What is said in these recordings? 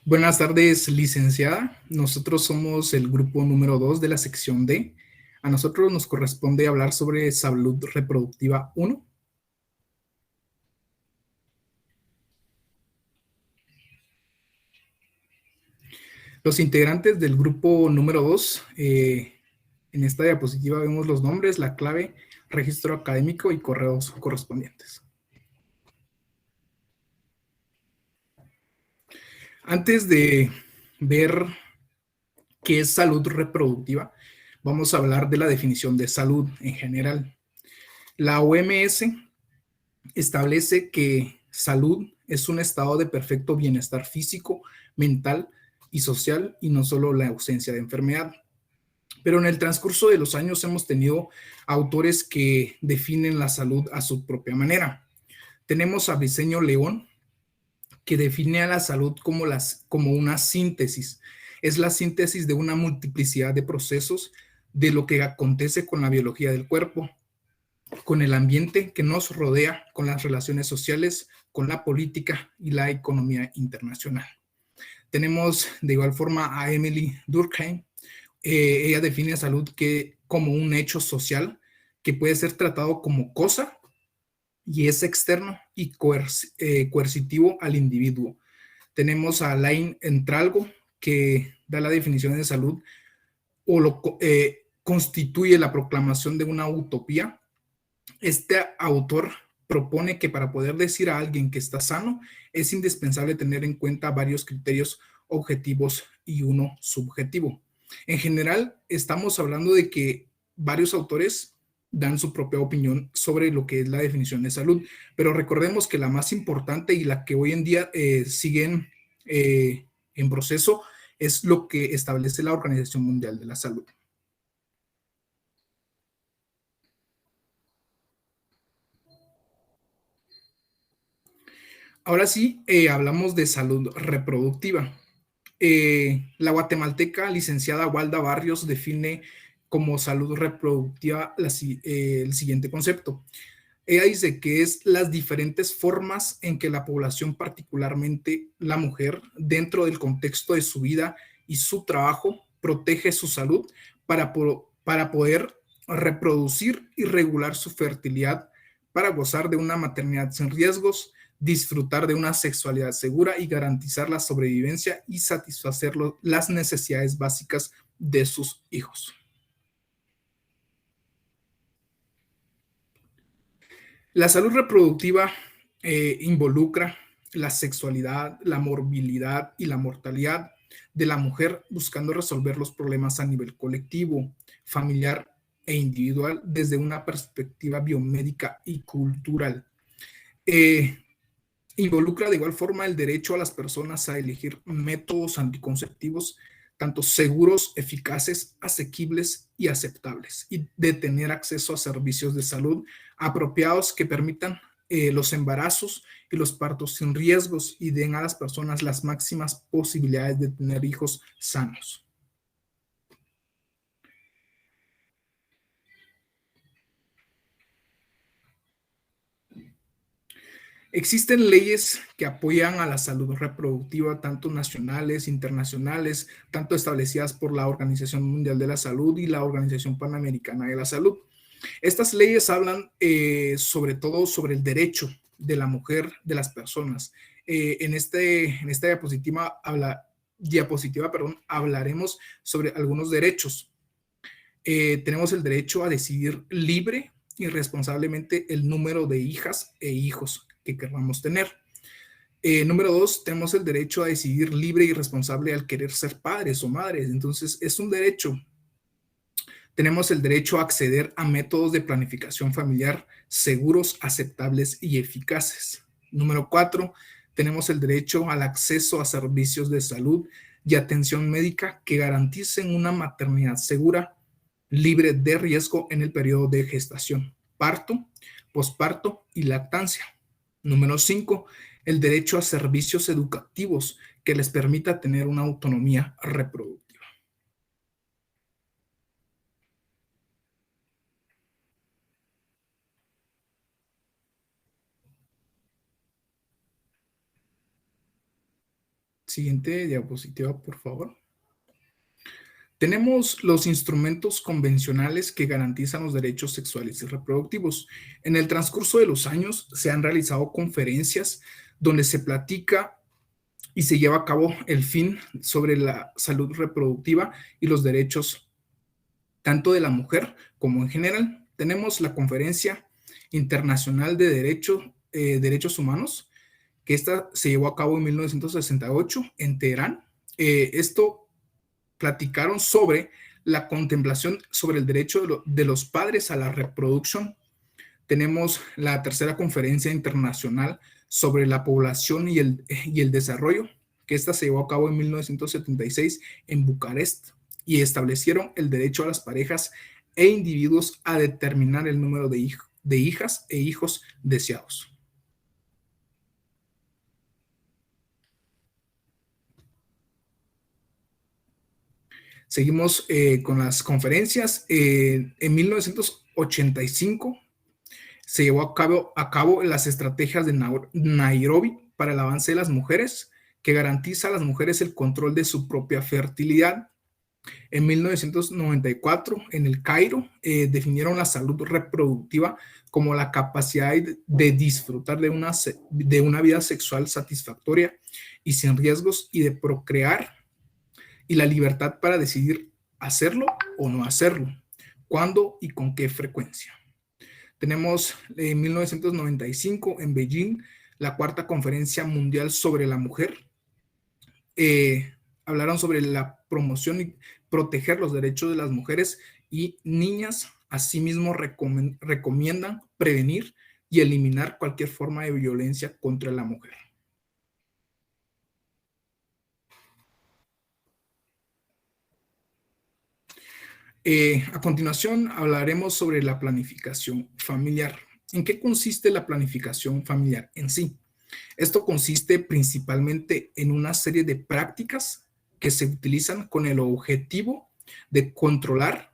Buenas tardes, licenciada. Nosotros somos el grupo número 2 de la sección D. A nosotros nos corresponde hablar sobre salud reproductiva uno. Los integrantes del grupo número 2, en esta diapositiva vemos los nombres, la clave, registro académico y correos correspondientes. Antes de ver qué es salud reproductiva, vamos a hablar de la definición de salud en general. La OMS establece que salud es un estado de perfecto bienestar físico, mental y social, y no solo la ausencia de enfermedad. Pero en el transcurso de los años hemos tenido autores que definen la salud a su propia manera. Tenemos a Briceño León, que define a la salud como una síntesis. Es la síntesis de una multiplicidad de procesos de lo que acontece con la biología del cuerpo, con el ambiente que nos rodea, con las relaciones sociales, con la política y la economía internacional. Tenemos de igual forma a Emily Durkheim. Ella define a salud como un hecho social que puede ser tratado como cosa y es externo y coercitivo al individuo. Tenemos a Alain Entralgo, que da la definición de salud constituye la proclamación de una utopía. Este autor propone que para poder decir a alguien que está sano es indispensable tener en cuenta varios criterios objetivos y uno subjetivo. En general, estamos hablando de que varios autores dan su propia opinión sobre lo que es la definición de salud, pero recordemos que la más importante y la que hoy en día siguen en proceso es lo que establece la Organización Mundial de la Salud. Ahora sí, hablamos de salud reproductiva. La guatemalteca licenciada Walda Barrios define como salud reproductiva el siguiente concepto. Ella dice que es las diferentes formas en que la población, particularmente la mujer, dentro del contexto de su vida y su trabajo, protege su salud para poder reproducir y regular su fertilidad, para gozar de una maternidad sin riesgos, disfrutar de una sexualidad segura y garantizar la sobrevivencia y satisfacer las necesidades básicas de sus hijos. La salud reproductiva involucra la sexualidad, la morbilidad y la mortalidad de la mujer, buscando resolver los problemas a nivel colectivo, familiar e individual desde una perspectiva biomédica y cultural. Eh, Involucra de igual forma el derecho a las personas a elegir métodos anticonceptivos tanto seguros, eficaces, asequibles y aceptables, y de tener acceso a servicios de salud apropiados que permitan los embarazos y los partos sin riesgos y den a las personas las máximas posibilidades de tener hijos sanos. Existen leyes que apoyan a la salud reproductiva, tanto nacionales, internacionales, tanto establecidas por la Organización Mundial de la Salud y la Organización Panamericana de la Salud. Estas leyes hablan sobre todo sobre el derecho de la mujer, de las personas. En esta diapositiva, hablaremos sobre algunos derechos. Tenemos el derecho a decidir libre y responsablemente el número de hijas e hijos que queramos tener. Número 2, tenemos el derecho a decidir libre y responsable al querer ser padres o madres. Entonces, es un derecho. Tenemos el derecho a acceder a métodos de planificación familiar seguros, aceptables y eficaces. Número 4, tenemos el derecho al acceso a servicios de salud y atención médica que garanticen una maternidad segura, libre de riesgo en el periodo de gestación, parto, posparto y lactancia. Número 5, el derecho a servicios educativos que les permita tener una autonomía reproductiva. Siguiente diapositiva, por favor. Tenemos los instrumentos convencionales que garantizan los derechos sexuales y reproductivos. En el transcurso de los años se han realizado conferencias donde se platica y se lleva a cabo el fin sobre la salud reproductiva y los derechos tanto de la mujer como en general. Tenemos la Conferencia Internacional de Derechos Humanos, que esta se llevó a cabo en 1968 en Teherán. Esto platicaron sobre la contemplación sobre el derecho de los padres a la reproducción. Tenemos la tercera conferencia internacional sobre la población y el desarrollo, que esta se llevó a cabo en 1976 en Bucarest, y establecieron el derecho a las parejas e individuos a determinar el número de hijas e hijos deseados. Seguimos con las conferencias. En 1985 se llevó a cabo las estrategias de Nairobi para el avance de las mujeres, que garantiza a las mujeres el control de su propia fertilidad. En 1994, en el Cairo, definieron la salud reproductiva como la capacidad de disfrutar de una vida sexual satisfactoria y sin riesgos, y de procrear, y la libertad para decidir hacerlo o no hacerlo, cuándo y con qué frecuencia. Tenemos en 1995 en Beijing la cuarta conferencia mundial sobre la mujer. Hablaron sobre la promoción y proteger los derechos de las mujeres y niñas. Asimismo, recomiendan prevenir y eliminar cualquier forma de violencia contra la mujer. A continuación hablaremos sobre la planificación familiar. ¿En qué consiste la planificación familiar en sí? Esto consiste principalmente en una serie de prácticas que se utilizan con el objetivo de controlar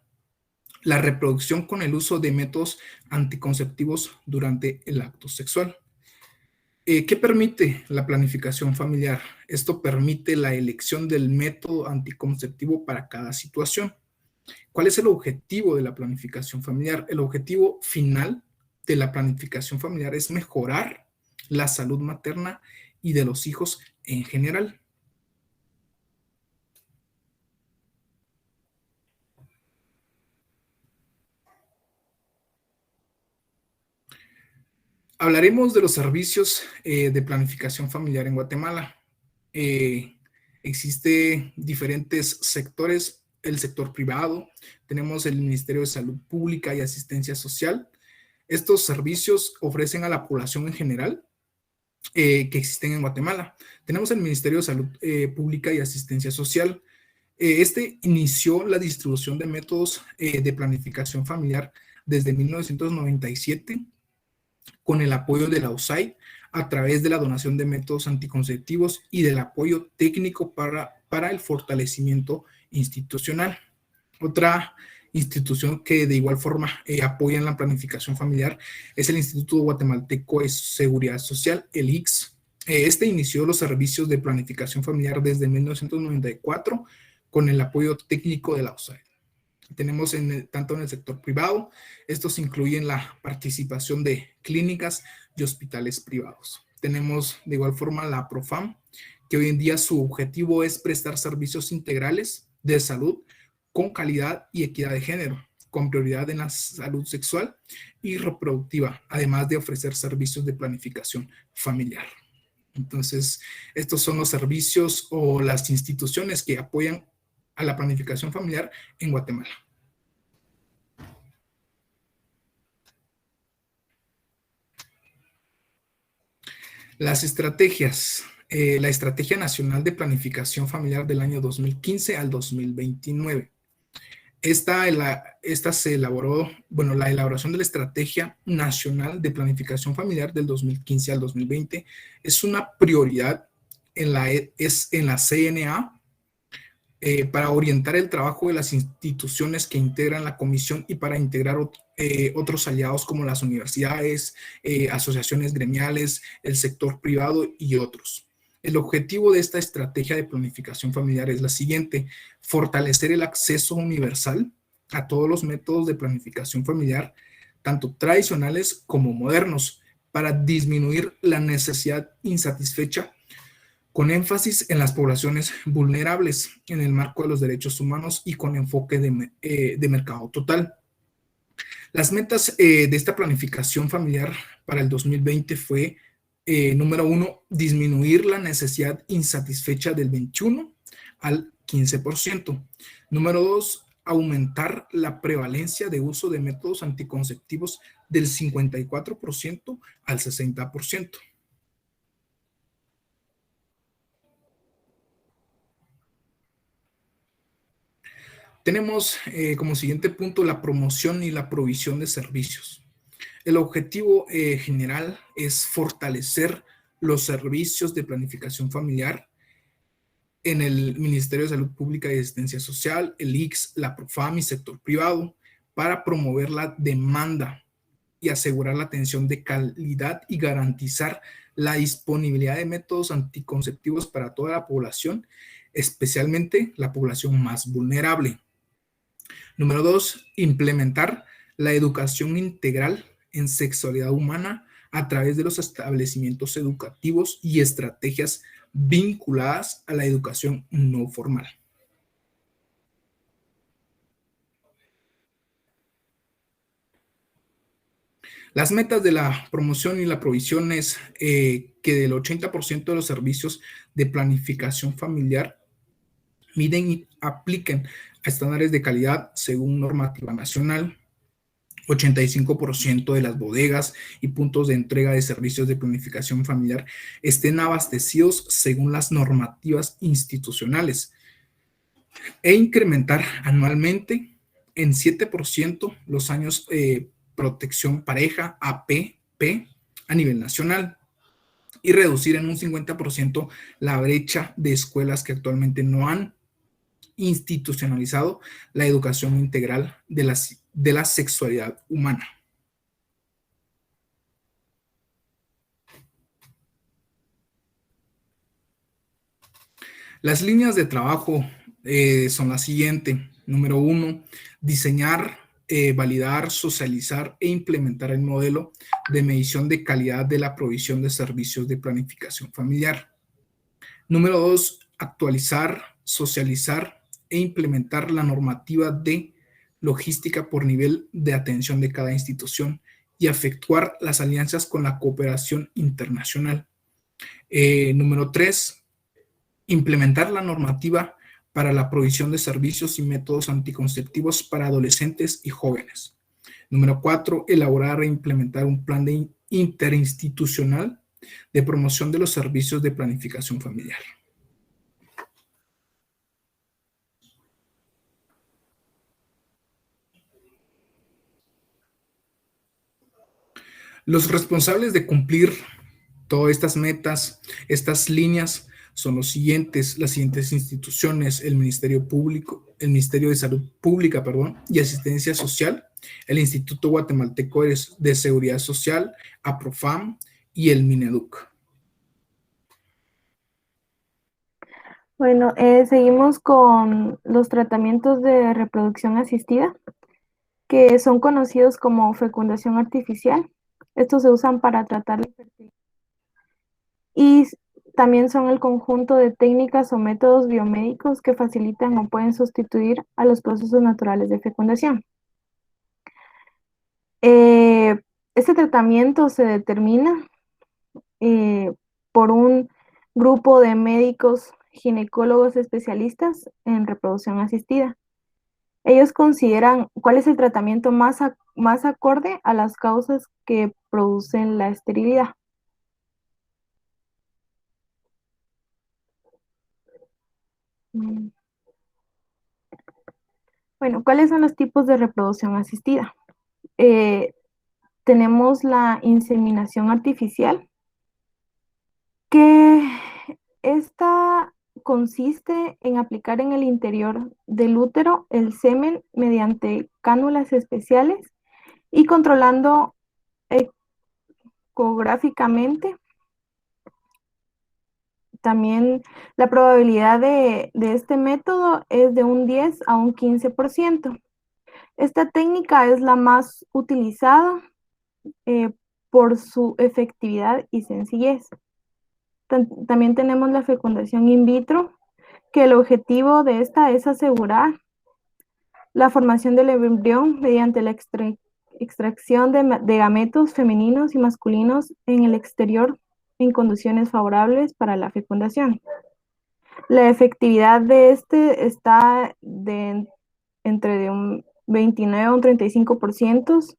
la reproducción con el uso de métodos anticonceptivos durante el acto sexual. ¿Qué permite la planificación familiar? Esto permite la elección del método anticonceptivo para cada situación. ¿Cuál es el objetivo de la planificación familiar? El objetivo final de la planificación familiar es mejorar la salud materna y de los hijos en general. Hablaremos de los servicios de planificación familiar en Guatemala. Existen diferentes sectores. El sector privado, tenemos el Ministerio de Salud Pública y Asistencia Social. Estos servicios ofrecen a la población en general que existen en Guatemala. Tenemos el Ministerio de Salud Pública y Asistencia Social. Este inició la distribución de métodos de planificación familiar desde 1997 con el apoyo de la USAID a través de la donación de métodos anticonceptivos y del apoyo técnico para el fortalecimiento institucional. Otra institución que de igual forma apoya en la planificación familiar es el Instituto Guatemalteco de Seguridad Social, el ICS. Este inició los servicios de planificación familiar desde 1994 con el apoyo técnico de la USAID. Tenemos tanto en el sector privado, estos incluyen la participación de clínicas y hospitales privados. Tenemos de igual forma la PROFAM, que hoy en día su objetivo es prestar servicios integrales de salud con calidad y equidad de género, con prioridad en la salud sexual y reproductiva, además de ofrecer servicios de planificación familiar. Entonces, estos son los servicios o las instituciones que apoyan a la planificación familiar en Guatemala. Las estrategias. La Estrategia Nacional de Planificación Familiar del año 2015 al 2029. Esta se elaboró, la elaboración de la Estrategia Nacional de Planificación Familiar del 2015 al 2020 es una prioridad en la CNA para orientar el trabajo de las instituciones que integran la comisión y para integrar otros aliados como las universidades, asociaciones gremiales, el sector privado y otros. El objetivo de esta estrategia de planificación familiar es la siguiente: fortalecer el acceso universal a todos los métodos de planificación familiar, tanto tradicionales como modernos, para disminuir la necesidad insatisfecha, con énfasis en las poblaciones vulnerables en el marco de los derechos humanos y con enfoque de mercado total. Las metas de esta planificación familiar para el 2020 fue, número 1, disminuir la necesidad insatisfecha del 21 al 15%. Número 2, aumentar la prevalencia de uso de métodos anticonceptivos del 54% al 60%. Tenemos como siguiente punto la promoción y la provisión de servicios. El objetivo general es fortalecer los servicios de planificación familiar en el Ministerio de Salud Pública y Asistencia Social, el ICS, la PROFAM y sector privado, para promover la demanda y asegurar la atención de calidad y garantizar la disponibilidad de métodos anticonceptivos para toda la población, especialmente la población más vulnerable. Número 2, implementar la educación integral en sexualidad humana a través de los establecimientos educativos y estrategias vinculadas a la educación no formal. Las metas de la promoción y la provisión es que del 80% de los servicios de planificación familiar miden y apliquen a estándares de calidad según normativa nacional. 85% de las bodegas y puntos de entrega de servicios de planificación familiar estén abastecidos según las normativas institucionales, e incrementar anualmente en 7% los años protección pareja, APP, a nivel nacional, y reducir en un 50% la brecha de escuelas que actualmente no han institucionalizado la educación integral de la sexualidad humana. Las líneas de trabajo son las siguientes. Número 1, diseñar, validar, socializar e implementar el modelo de medición de calidad de la provisión de servicios de planificación familiar. Número 2, actualizar, socializar e implementar la normativa de logística por nivel de atención de cada institución y efectuar las alianzas con la cooperación internacional. Número 3, implementar la normativa para la provisión de servicios y métodos anticonceptivos para adolescentes y jóvenes. Número 4, elaborar e implementar un plan interinstitucional de promoción de los servicios de planificación familiar. Los responsables de cumplir todas estas metas, estas líneas, son las siguientes instituciones: el Ministerio Público, el Ministerio de Salud Pública, y Asistencia Social, el Instituto Guatemalteco de Seguridad Social, APROFAM y el Mineduc. Bueno, seguimos con los tratamientos de reproducción asistida, que son conocidos como fecundación artificial. Estos se usan para tratar la infertilidad y también son el conjunto de técnicas o métodos biomédicos que facilitan o pueden sustituir a los procesos naturales de fecundación. Este tratamiento se determina por un grupo de médicos ginecólogos especialistas en reproducción asistida. Ellos consideran cuál es el tratamiento más acorde a las causas que producen la esterilidad. Bueno, ¿cuáles son los tipos de reproducción asistida? Tenemos la inseminación artificial, que esta consiste en aplicar en el interior del útero el semen mediante cánulas especiales y controlando ecográficamente También la probabilidad de este método es de un 10 a un 15%. Esta técnica es la más utilizada por su efectividad y sencillez. También tenemos la fecundación in vitro, que el objetivo de esta es asegurar la formación del embrión mediante la extracción de gametos femeninos y masculinos en el exterior en condiciones favorables para la fecundación. La efectividad de este está entre un 29 a un 35%,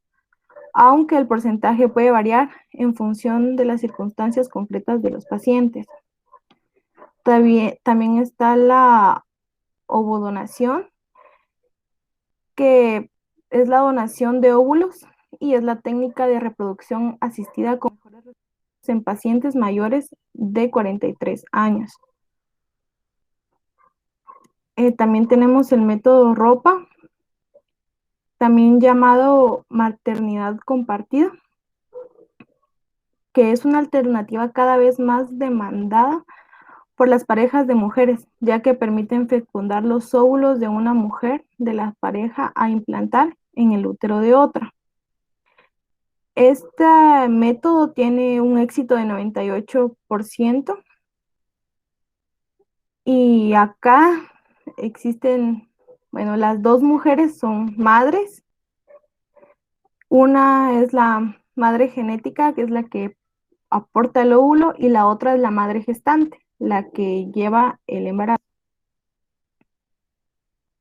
aunque el porcentaje puede variar en función de las circunstancias concretas de los pacientes. También está la ovodonación, que es la donación de óvulos y es la técnica de reproducción asistida con mejores resultados en pacientes mayores de 43 años. También tenemos el método ROPA, también llamado maternidad compartida, que es una alternativa cada vez más demandada por las parejas de mujeres, ya que permiten fecundar los óvulos de una mujer de la pareja a implantar en el útero de otra. Este método tiene un éxito de 98% y acá existen, bueno, las dos mujeres son madres. Una es la madre genética, que es la que aporta el óvulo, y la otra es la madre gestante, la que lleva el embarazo.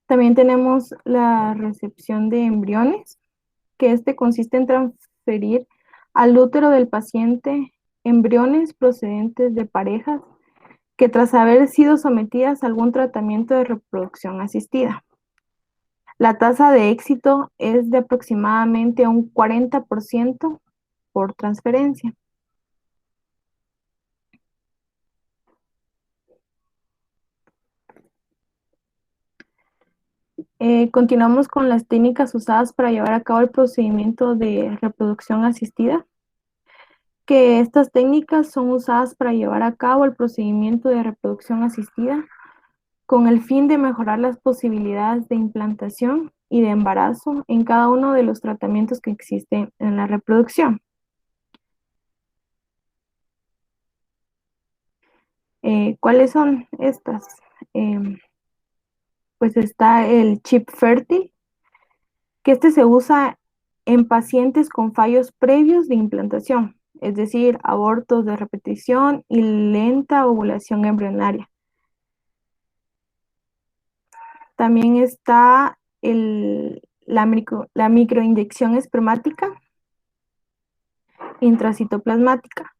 También tenemos la recepción de embriones, que consiste en transferir al útero del paciente embriones procedentes de parejas que tras haber sido sometidas a algún tratamiento de reproducción asistida. La tasa de éxito es de aproximadamente un 40% por transferencia. Continuamos con las técnicas usadas para llevar a cabo el procedimiento de reproducción asistida, que estas técnicas son usadas para llevar a cabo el procedimiento de reproducción asistida con el fin de mejorar las posibilidades de implantación y de embarazo en cada uno de los tratamientos que existen en la reproducción. ¿Cuáles son estas? Pues está el chip fértil, que se usa en pacientes con fallos previos de implantación, es decir, abortos de repetición y lenta ovulación embrionaria. También está la microinyección espermática intracitoplasmática.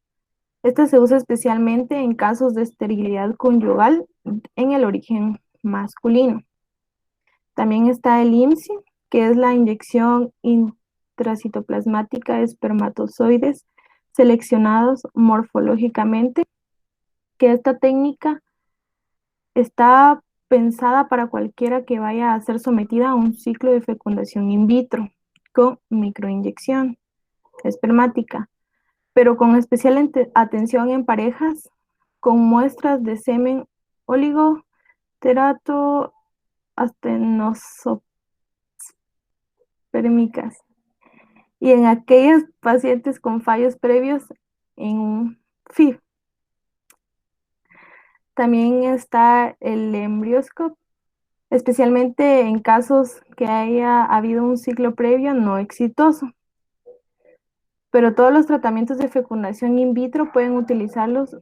Esta se usa especialmente en casos de esterilidad conyugal en el origen masculino. También está el IMSI, que es la inyección intracitoplasmática de espermatozoides seleccionados morfológicamente, que esta técnica está pensada para cualquiera que vaya a ser sometida a un ciclo de fecundación in vitro con microinyección espermática, pero con especial atención en parejas con muestras de semen oligoterato astenospermicas y en aquellos pacientes con fallos previos en un FIV. También está el embrioscope, especialmente en casos que haya habido un ciclo previo no exitoso. Pero todos los tratamientos de fecundación in vitro pueden utilizarlos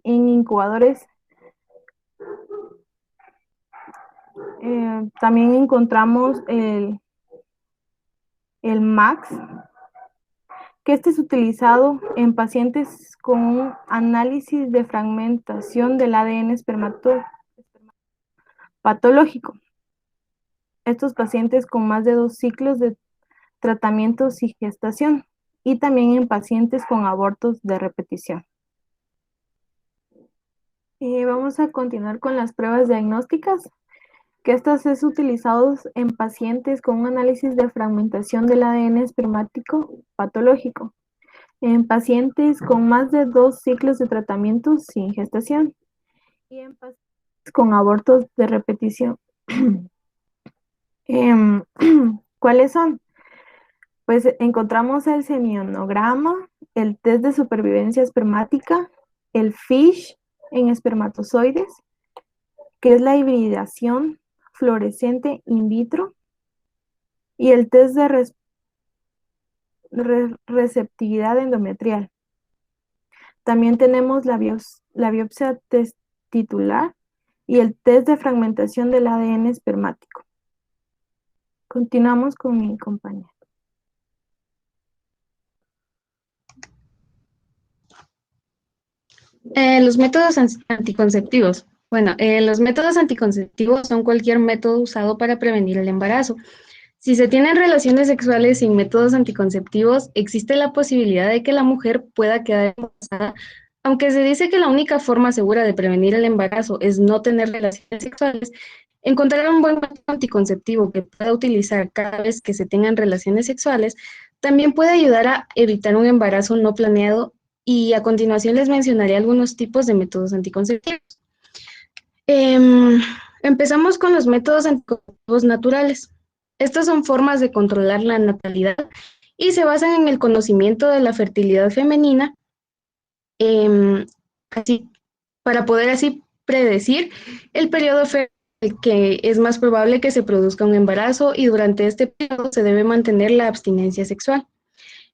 en incubadores. También encontramos el MAX, que es utilizado en pacientes con un análisis de fragmentación del ADN patológico. Estos pacientes con más de 2 ciclos de tratamientos y gestación, y también en pacientes con abortos de repetición. Vamos a continuar con las pruebas diagnósticas, que estas es utilizados en pacientes con un análisis de fragmentación del ADN espermático patológico. en pacientes con más de 2 ciclos de tratamiento sin gestación y en pacientes con abortos de repetición. Em, ¿Cuáles son? Pues encontramos el semionograma, el test de supervivencia espermática, el FISH en espermatozoides, que es la hibridación fluorescente in vitro, y el test de receptividad endometrial. También tenemos la biopsia testicular y el test de fragmentación del ADN espermático. Continuamos con mi compañera. Los métodos anticonceptivos. Bueno, los métodos anticonceptivos son cualquier método usado para prevenir el embarazo. Si se tienen relaciones sexuales sin métodos anticonceptivos, existe la posibilidad de que la mujer pueda quedar embarazada. Aunque se dice que la única forma segura de prevenir el embarazo es no tener relaciones sexuales, encontrar un buen método anticonceptivo que pueda utilizar cada vez que se tengan relaciones sexuales también puede ayudar a evitar un embarazo no planeado, y a continuación les mencionaré algunos tipos de métodos anticonceptivos. Empezamos con los métodos anticonceptivos naturales. Estas son formas de controlar la natalidad y se basan en el conocimiento de la fertilidad femenina, así, para poder así predecir el periodo fértil que es más probable que se produzca un embarazo, y durante este periodo se debe mantener la abstinencia sexual.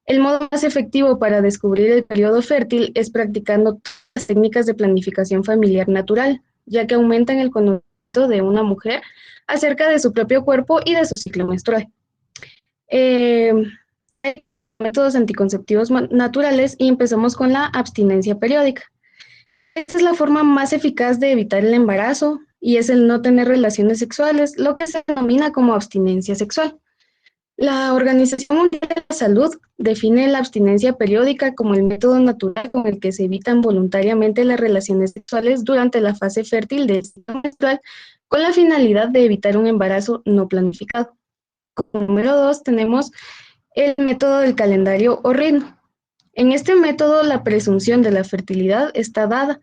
El modo más efectivo para descubrir el periodo fértil es practicando todas las técnicas de planificación familiar natural, ya que aumentan el conocimiento de una mujer acerca de su propio cuerpo y de su ciclo menstrual. Eh, Hay métodos anticonceptivos naturales y empezamos con la abstinencia periódica. Esta es la forma más eficaz de evitar el embarazo y es el no tener relaciones sexuales, lo que se denomina como abstinencia sexual. La Organización Mundial de la Salud define la abstinencia periódica como el método natural con el que se evitan voluntariamente las relaciones sexuales durante la fase fértil del ciclo menstrual, con la finalidad de evitar un embarazo no planificado. Como número 2 tenemos el método del calendario o ritmo. En este método la presunción de la fertilidad está dada,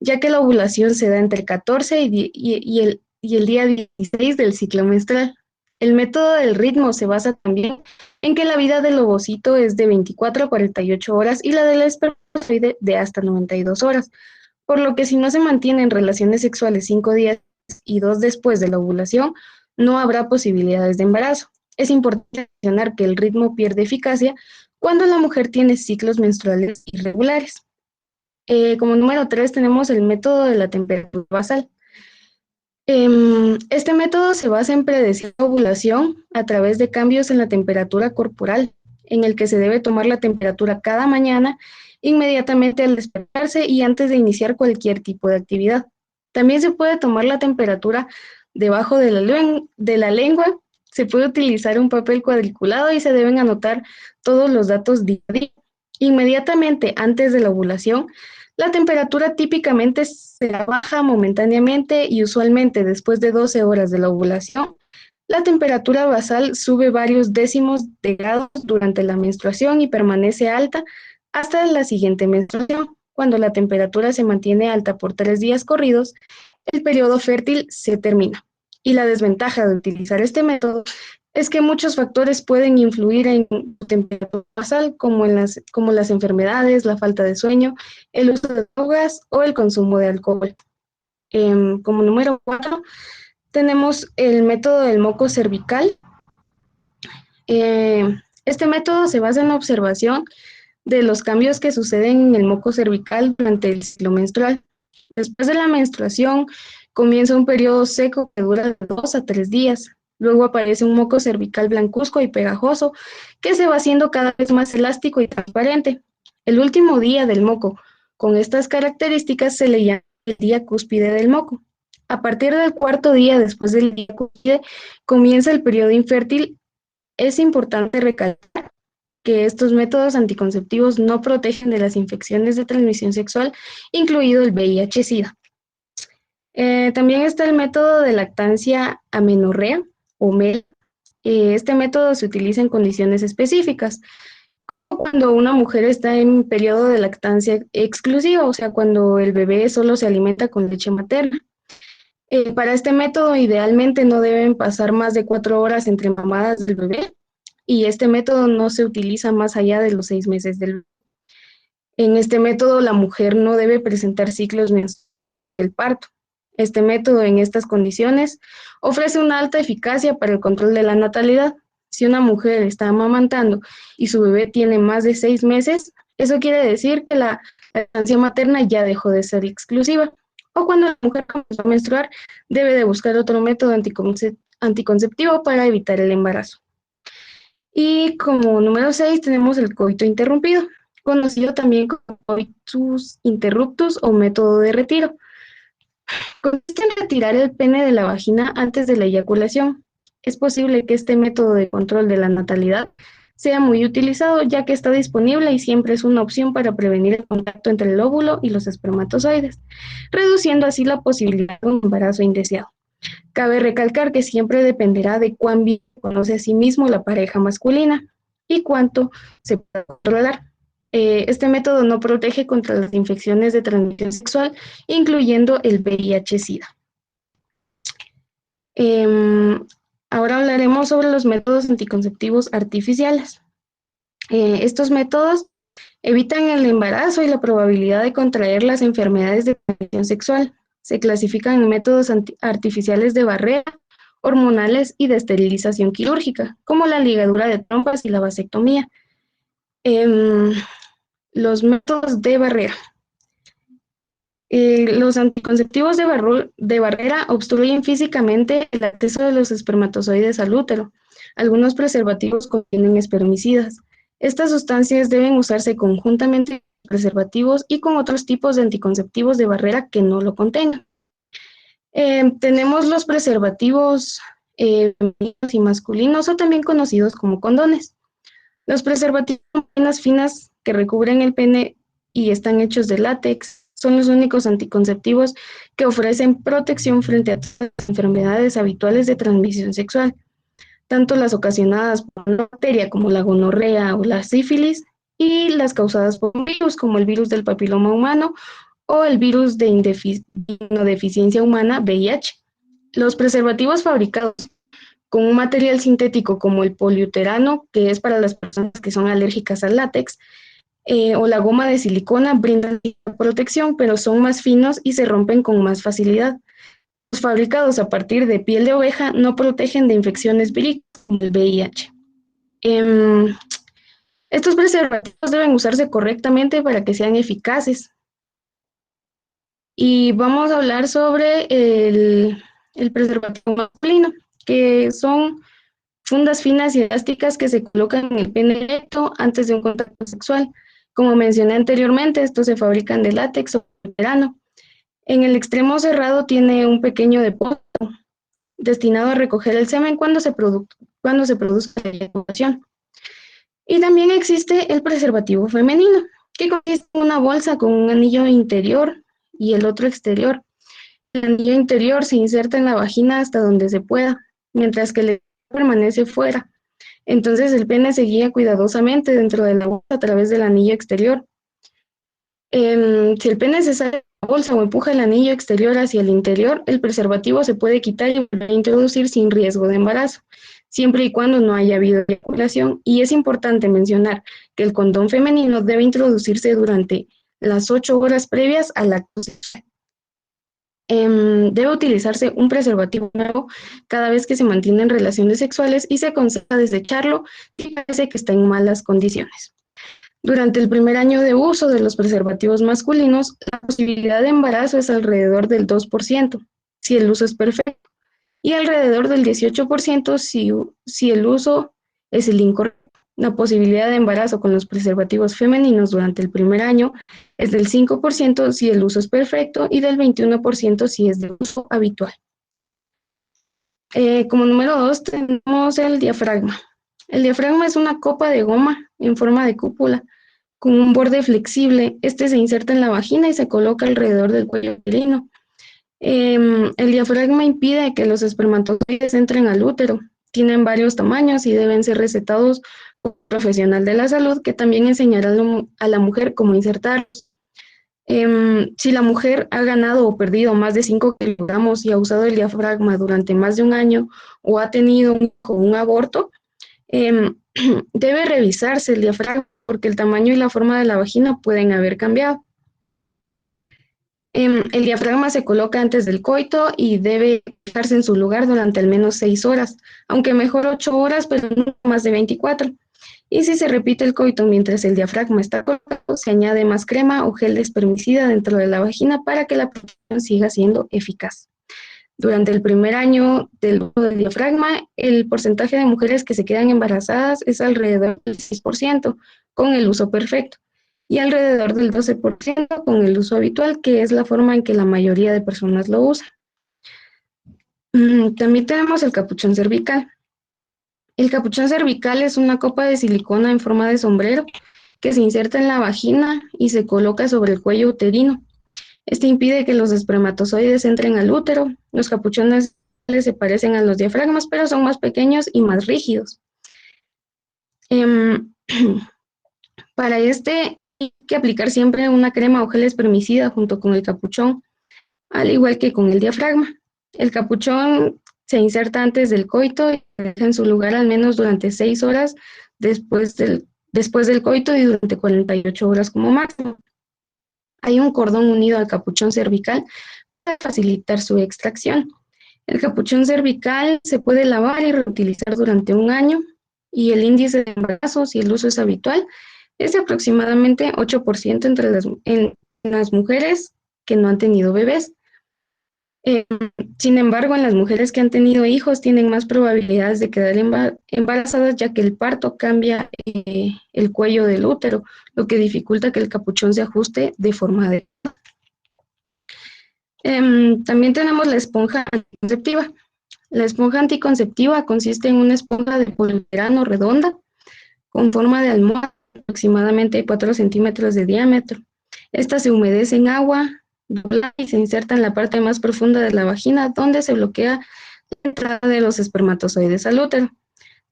ya que la ovulación se da entre 14 y el día 16 del ciclo menstrual. El método del ritmo se basa también en que la vida del ovocito es de 24 a 48 horas y la del espermatozoide de hasta 92 horas, por lo que si no se mantienen relaciones sexuales 5 días y 2 después de la ovulación, no habrá posibilidades de embarazo. Es importante mencionar que el ritmo pierde eficacia cuando la mujer tiene ciclos menstruales irregulares. Como número 3 tenemos el método de la temperatura basal. Este método se basa en predecir la ovulación a través de cambios en la temperatura corporal, en el que se debe tomar la temperatura cada mañana, inmediatamente al despertarse y antes de iniciar cualquier tipo de actividad. También se puede tomar la temperatura debajo de la lengua, se puede utilizar un papel cuadriculado y se deben anotar todos los datos día a día. Inmediatamente antes de la ovulación, la temperatura típicamente se baja momentáneamente y usualmente después de 12 horas de la ovulación, la temperatura basal sube varios décimos de grados durante la menstruación y permanece alta hasta la siguiente menstruación. Cuando la temperatura se mantiene alta por 3 días corridos, el periodo fértil se termina. Y la desventaja de utilizar este método es que muchos factores pueden influir en la temperatura basal, como las enfermedades, la falta de sueño, el uso de drogas o el consumo de alcohol. Como número 4, tenemos el método del moco cervical. Este método se basa en la observación de los cambios que suceden en el moco cervical durante el ciclo menstrual. Después de la menstruación, comienza un periodo seco que dura de 2 a 3 días. Luego aparece un moco cervical blancuzco y pegajoso que se va haciendo cada vez más elástico y transparente. El último día del moco con estas características se le llama el día cúspide del moco. A partir del cuarto día después del día cúspide comienza el periodo infértil. Es importante recalcar que estos métodos anticonceptivos no protegen de las infecciones de transmisión sexual, incluido el VIH-Sida. También está el método de lactancia amenorrea o MEL. Este método se utiliza en condiciones específicas, cuando una mujer está en periodo de lactancia exclusiva, o sea, cuando el bebé solo se alimenta con leche materna. Para este método, idealmente no deben pasar más de 4 horas entre mamadas del bebé, y este método no se utiliza más allá de los 6 meses del bebé. En este método, la mujer no debe presentar ciclos menstruales del parto. Este método, en estas condiciones, ofrece una alta eficacia para el control de la natalidad. Si una mujer está amamantando y su bebé tiene más de 6 meses, eso quiere decir que la lactancia materna ya dejó de ser exclusiva. O cuando la mujer comenzó a menstruar, debe de buscar otro método anticonceptivo para evitar el embarazo. Y como número 6 tenemos el coito interrumpido, conocido también como coitus interruptus o método de retiro. Consiste en retirar el pene de la vagina antes de la eyaculación. Es posible que este método de control de la natalidad sea muy utilizado, ya que está disponible y siempre es una opción para prevenir el contacto entre el óvulo y los espermatozoides, reduciendo así la posibilidad de un embarazo indeseado. Cabe recalcar que siempre dependerá de cuán bien conoce a sí mismo la pareja masculina y cuánto se puede controlar. Este método no protege contra las infecciones de transmisión sexual, incluyendo el VIH-Sida. Ahora hablaremos sobre los métodos anticonceptivos artificiales. Estos métodos evitan el embarazo y la probabilidad de contraer las enfermedades de transmisión sexual. Se clasifican en métodos artificiales de barrera, hormonales y de esterilización quirúrgica, como la ligadura de trompas y la vasectomía. Los métodos de barrera. Los anticonceptivos de barrera obstruyen físicamente el acceso de los espermatozoides al útero. Algunos preservativos contienen espermicidas. Estas sustancias deben usarse conjuntamente con preservativos y con otros tipos de anticonceptivos de barrera que no lo contengan. Tenemos los preservativos femeninos y masculinos, o también conocidos como condones. Los preservativos son pinas finas que recubren el pene y están hechos de látex. Son los únicos anticonceptivos que ofrecen protección frente a todas las enfermedades habituales de transmisión sexual, tanto las ocasionadas por una bacteria como la gonorrea o la sífilis, y las causadas por un virus como el virus del papiloma humano o el virus de inmunodeficiencia humana, VIH. Los preservativos fabricados con un material sintético como el poliuterano, que es para las personas que son alérgicas al látex, o la goma de silicona, brindan protección, pero son más finos y se rompen con más facilidad. Los fabricados a partir de piel de oveja no protegen de infecciones víricas como el VIH. Estos preservativos deben usarse correctamente para que sean eficaces. Y vamos a hablar sobre el preservativo masculino, que son fundas finas y elásticas que se colocan en el pene erecto antes de un contacto sexual. Como mencioné anteriormente, estos se fabrican de látex o poliuretano. En el extremo cerrado tiene un pequeño depósito destinado a recoger el semen cuando se produzca la eyaculación. Y también existe el preservativo femenino, que consiste en una bolsa con un anillo interior y el otro exterior. El anillo interior se inserta en la vagina hasta donde se pueda, mientras que el exterior permanece fuera. Entonces el pene se guía cuidadosamente dentro de la bolsa a través del anillo exterior. Si el pene se sale de la bolsa o empuja el anillo exterior hacia el interior, el preservativo se puede quitar y volver a introducir sin riesgo de embarazo, siempre y cuando no haya habido eyaculación. Y es importante mencionar que el condón femenino debe introducirse durante las 8 horas previas al acto sexual. Debe utilizarse un preservativo nuevo cada vez que se mantienen relaciones sexuales y se aconseja desecharlo si parece que está en malas condiciones. Durante el primer año de uso de los preservativos masculinos, la posibilidad de embarazo es alrededor del 2%, si el uso es perfecto, y alrededor del 18% si el uso es el incorrecto. La posibilidad de embarazo con los preservativos femeninos durante el primer año es del 5% si el uso es perfecto y del 21% si es de uso habitual. Como número 2 tenemos el diafragma. El diafragma es una copa de goma en forma de cúpula con un borde flexible. Este se inserta en la vagina y se coloca alrededor del cuello uterino. El diafragma impide que los espermatozoides entren al útero. tienen varios tamaños y deben ser recetados por un profesional de la salud que también enseñará a la mujer cómo insertarlos. Si la mujer ha ganado o perdido más de 5 kilogramos y ha usado el diafragma durante más de un año o ha tenido un aborto, debe revisarse el diafragma porque el tamaño y la forma de la vagina pueden haber cambiado. El diafragma se coloca antes del coito y debe dejarse en su lugar durante al menos 6 horas, aunque mejor 8 horas, pero no más de 24. Y si se repite el coito mientras el diafragma está colocado, se añade más crema o gel de espermicida dentro de la vagina para que la protección siga siendo eficaz. Durante el primer año del uso del diafragma, el porcentaje de mujeres que se quedan embarazadas es alrededor del 6% con el uso perfecto y alrededor del 12% con el uso habitual, que es la forma en que la mayoría de personas lo usan. También tenemos el capuchón cervical. El capuchón cervical es una copa de silicona en forma de sombrero que se inserta en la vagina y se coloca sobre el cuello uterino. Este impide que los espermatozoides entren al útero. Los capuchones se parecen a los diafragmas, pero son más pequeños y más rígidos. Para este hay que aplicar siempre una crema o gel espermicida junto con el capuchón, al igual que con el diafragma. El capuchón se inserta antes del coito y se deja en su lugar al menos durante 6 horas después del coito y durante 48 horas como máximo. Hay un cordón unido al capuchón cervical para facilitar su extracción. El capuchón cervical se puede lavar y reutilizar durante un año y el índice de embarazo, si el uso es habitual, es de aproximadamente 8% en las mujeres que no han tenido bebés. Sin embargo, en las mujeres que han tenido hijos tienen más probabilidades de quedar embarazadas, ya que el parto cambia el cuello del útero, lo que dificulta que el capuchón se ajuste de forma adecuada. También tenemos la esponja anticonceptiva. La esponja anticonceptiva consiste en una esponja de poliuretano redonda con forma de almohada, aproximadamente 4 centímetros de diámetro. Esta se humedece en agua, dobla y se inserta en la parte más profunda de la vagina, donde se bloquea la entrada de los espermatozoides al útero.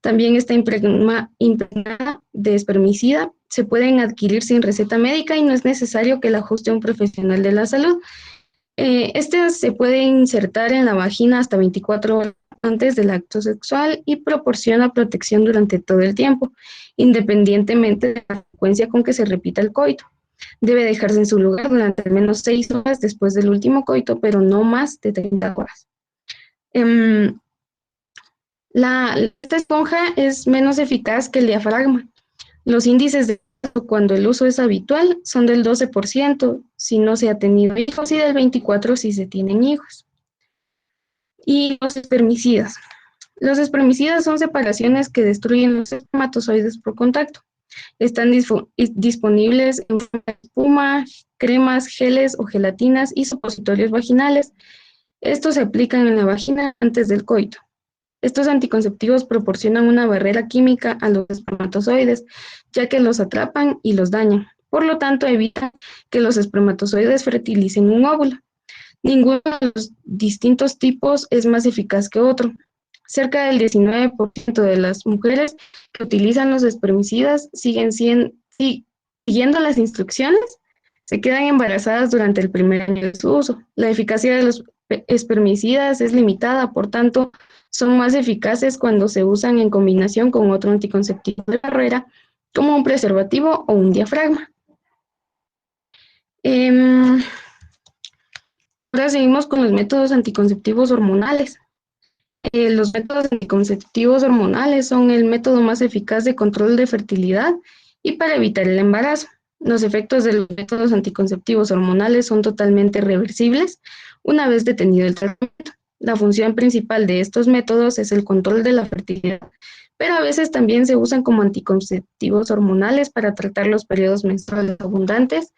También está impregnada de espermicida. Se pueden adquirir sin receta médica y no es necesario que la ajuste un profesional de la salud. Este se puede insertar en la vagina hasta 24 horas antes del acto sexual y proporciona protección durante todo el tiempo, independientemente de la frecuencia con que se repita el coito. Debe dejarse en su lugar durante al menos 6 horas después del último coito, pero no más de 30 horas. Esta esponja es menos eficaz que el diafragma. Los índices de cuando el uso es habitual son del 12% si no se ha tenido hijos y del 24% si se tienen hijos. Y los espermicidas. Los espermicidas son separaciones que destruyen los espermatozoides por contacto. Están disponibles en forma de espuma, cremas, geles o gelatinas y supositorios vaginales. Estos se aplican en la vagina antes del coito. Estos anticonceptivos proporcionan una barrera química a los espermatozoides, ya que los atrapan y los dañan. Por lo tanto, evitan que los espermatozoides fertilicen un óvulo. Ninguno de los distintos tipos es más eficaz que otro. Cerca del 19% de las mujeres que utilizan los espermicidas siguiendo las instrucciones, se quedan embarazadas durante el primer año de su uso. La eficacia de los espermicidas es limitada, por tanto, son más eficaces cuando se usan en combinación con otro anticonceptivo de barrera, como un preservativo o un diafragma. Ahora seguimos con los métodos anticonceptivos hormonales. Los métodos anticonceptivos hormonales son el método más eficaz de control de fertilidad y para evitar el embarazo. Los efectos de los métodos anticonceptivos hormonales son totalmente reversibles una vez detenido el tratamiento. La función principal de estos métodos es el control de la fertilidad, pero a veces también se usan como anticonceptivos hormonales para tratar los periodos menstruales abundantes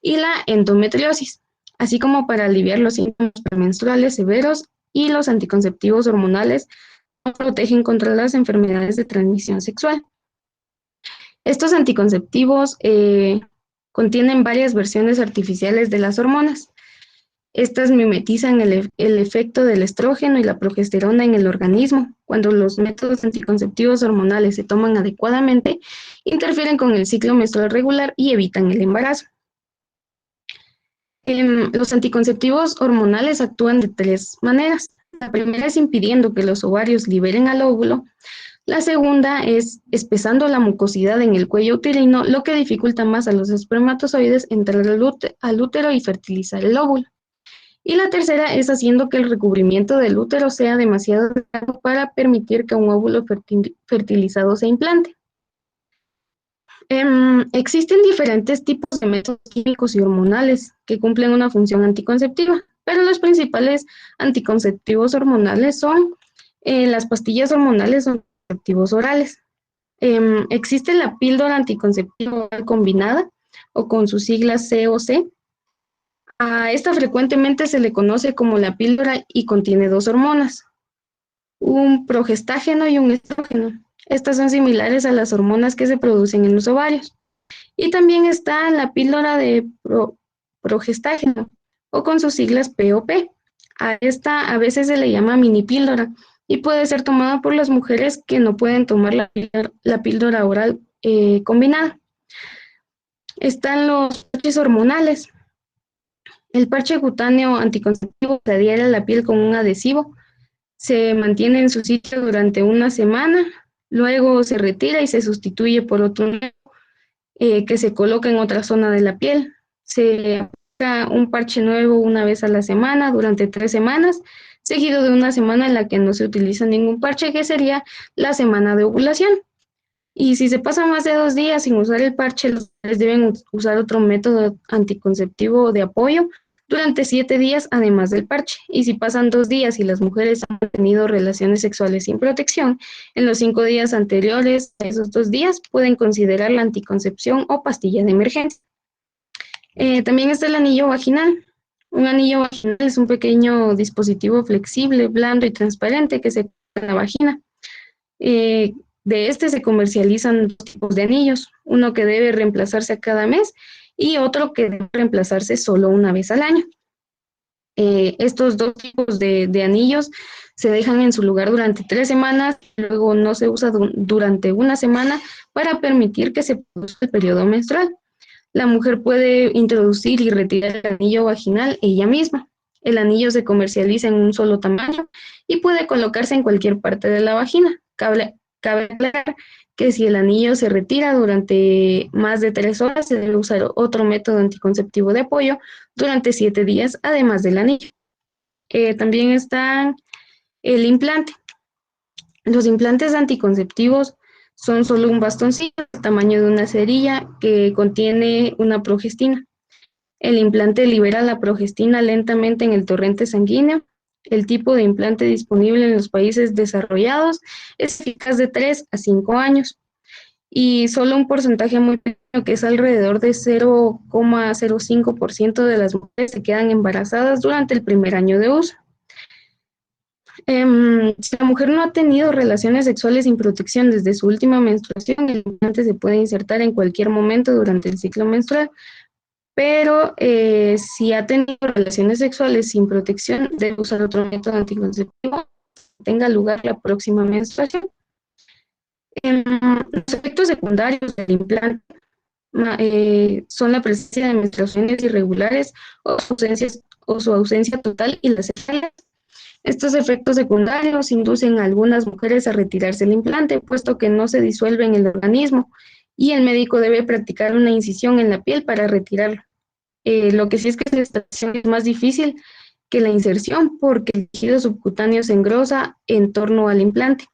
y la endometriosis, así como para aliviar los síntomas premenstruales severos, y los anticonceptivos hormonales no protegen contra las enfermedades de transmisión sexual. Estos anticonceptivos contienen varias versiones artificiales de las hormonas. Estas mimetizan el efecto del estrógeno y la progesterona en el organismo. Cuando los métodos anticonceptivos hormonales se toman adecuadamente, interfieren con el ciclo menstrual regular y evitan el embarazo. Los anticonceptivos hormonales actúan de tres maneras. La primera es impidiendo que los ovarios liberen al óvulo. La segunda es espesando la mucosidad en el cuello uterino, lo que dificulta más a los espermatozoides entrar al útero y fertilizar el óvulo. Y la tercera es haciendo que el recubrimiento del útero sea demasiado delgado para permitir que un óvulo fertilizado se implante. Existen diferentes tipos de métodos químicos y hormonales que cumplen una función anticonceptiva, pero los principales anticonceptivos hormonales son las pastillas hormonales o anticonceptivos orales. Existe la píldora anticonceptiva oral combinada, o con sus siglas COC. A esta frecuentemente se le conoce como la píldora y contiene dos hormonas, un progestágeno y un estrógeno. Estas son similares a las hormonas que se producen en los ovarios. Y también está la píldora de progestágeno, o con sus siglas POP. A esta a veces se le llama mini píldora y puede ser tomada por las mujeres que no pueden tomar la píldora oral combinada. Están los parches hormonales. El parche cutáneo anticonceptivo se adhiere a la piel con un adhesivo, se mantiene en su sitio durante una semana, luego se retira y se sustituye por otro nuevo que se coloca en otra zona de la piel. Se aplica un parche nuevo una vez a la semana durante 3 semanas, seguido de una semana en la que no se utiliza ningún parche, que sería la semana de ovulación. Y si se pasa más de 2 días sin usar el parche, los hombres deben usar otro método anticonceptivo de apoyo durante 7 días, además del parche. Y si pasan 2 días y las mujeres han tenido relaciones sexuales sin protección, en los 5 días anteriores a esos 2 días pueden considerar la anticoncepción o pastilla de emergencia. También está el anillo vaginal. Un anillo vaginal es un pequeño dispositivo flexible, blando y transparente que se coloca en la vagina. De este se comercializan 2 tipos de anillos, uno que debe reemplazarse a cada mes y otro que debe reemplazarse solo una vez al año. Estos 2 tipos de anillos se dejan en su lugar durante 3 semanas, luego no se usa durante una semana para permitir que se produzca el periodo menstrual. La mujer puede introducir y retirar el anillo vaginal ella misma. El anillo se comercializa en un solo tamaño y puede colocarse en cualquier parte de la vagina. Cabe aclarar que si el anillo se retira durante más de 3 horas, se debe usar otro método anticonceptivo de apoyo durante 7 días, además del anillo. También está el implante. Los implantes anticonceptivos son solo un bastoncito del tamaño de una cerilla que contiene una progestina. El implante libera la progestina lentamente en el torrente sanguíneo. El tipo de implante disponible en los países desarrollados es eficaz de 3 a 5 años y solo un porcentaje muy pequeño, que es alrededor de 0,05% de las mujeres se quedan embarazadas durante el primer año de uso. Si la mujer no ha tenido relaciones sexuales sin protección desde su última menstruación, el implante se puede insertar en cualquier momento durante el ciclo menstrual. Pero si ha tenido relaciones sexuales sin protección, debe usar otro método anticonceptivo que tenga lugar la próxima menstruación. Los efectos secundarios del implante son la presencia de menstruaciones irregulares o su ausencia total y las secuelas. Estos efectos secundarios inducen a algunas mujeres a retirarse el implante, puesto que no se disuelve en el organismo y el médico debe practicar una incisión en la piel para retirarlo. Lo que sí es que la extracción es más difícil que la inserción porque el tejido subcutáneo se engrosa en torno al implante.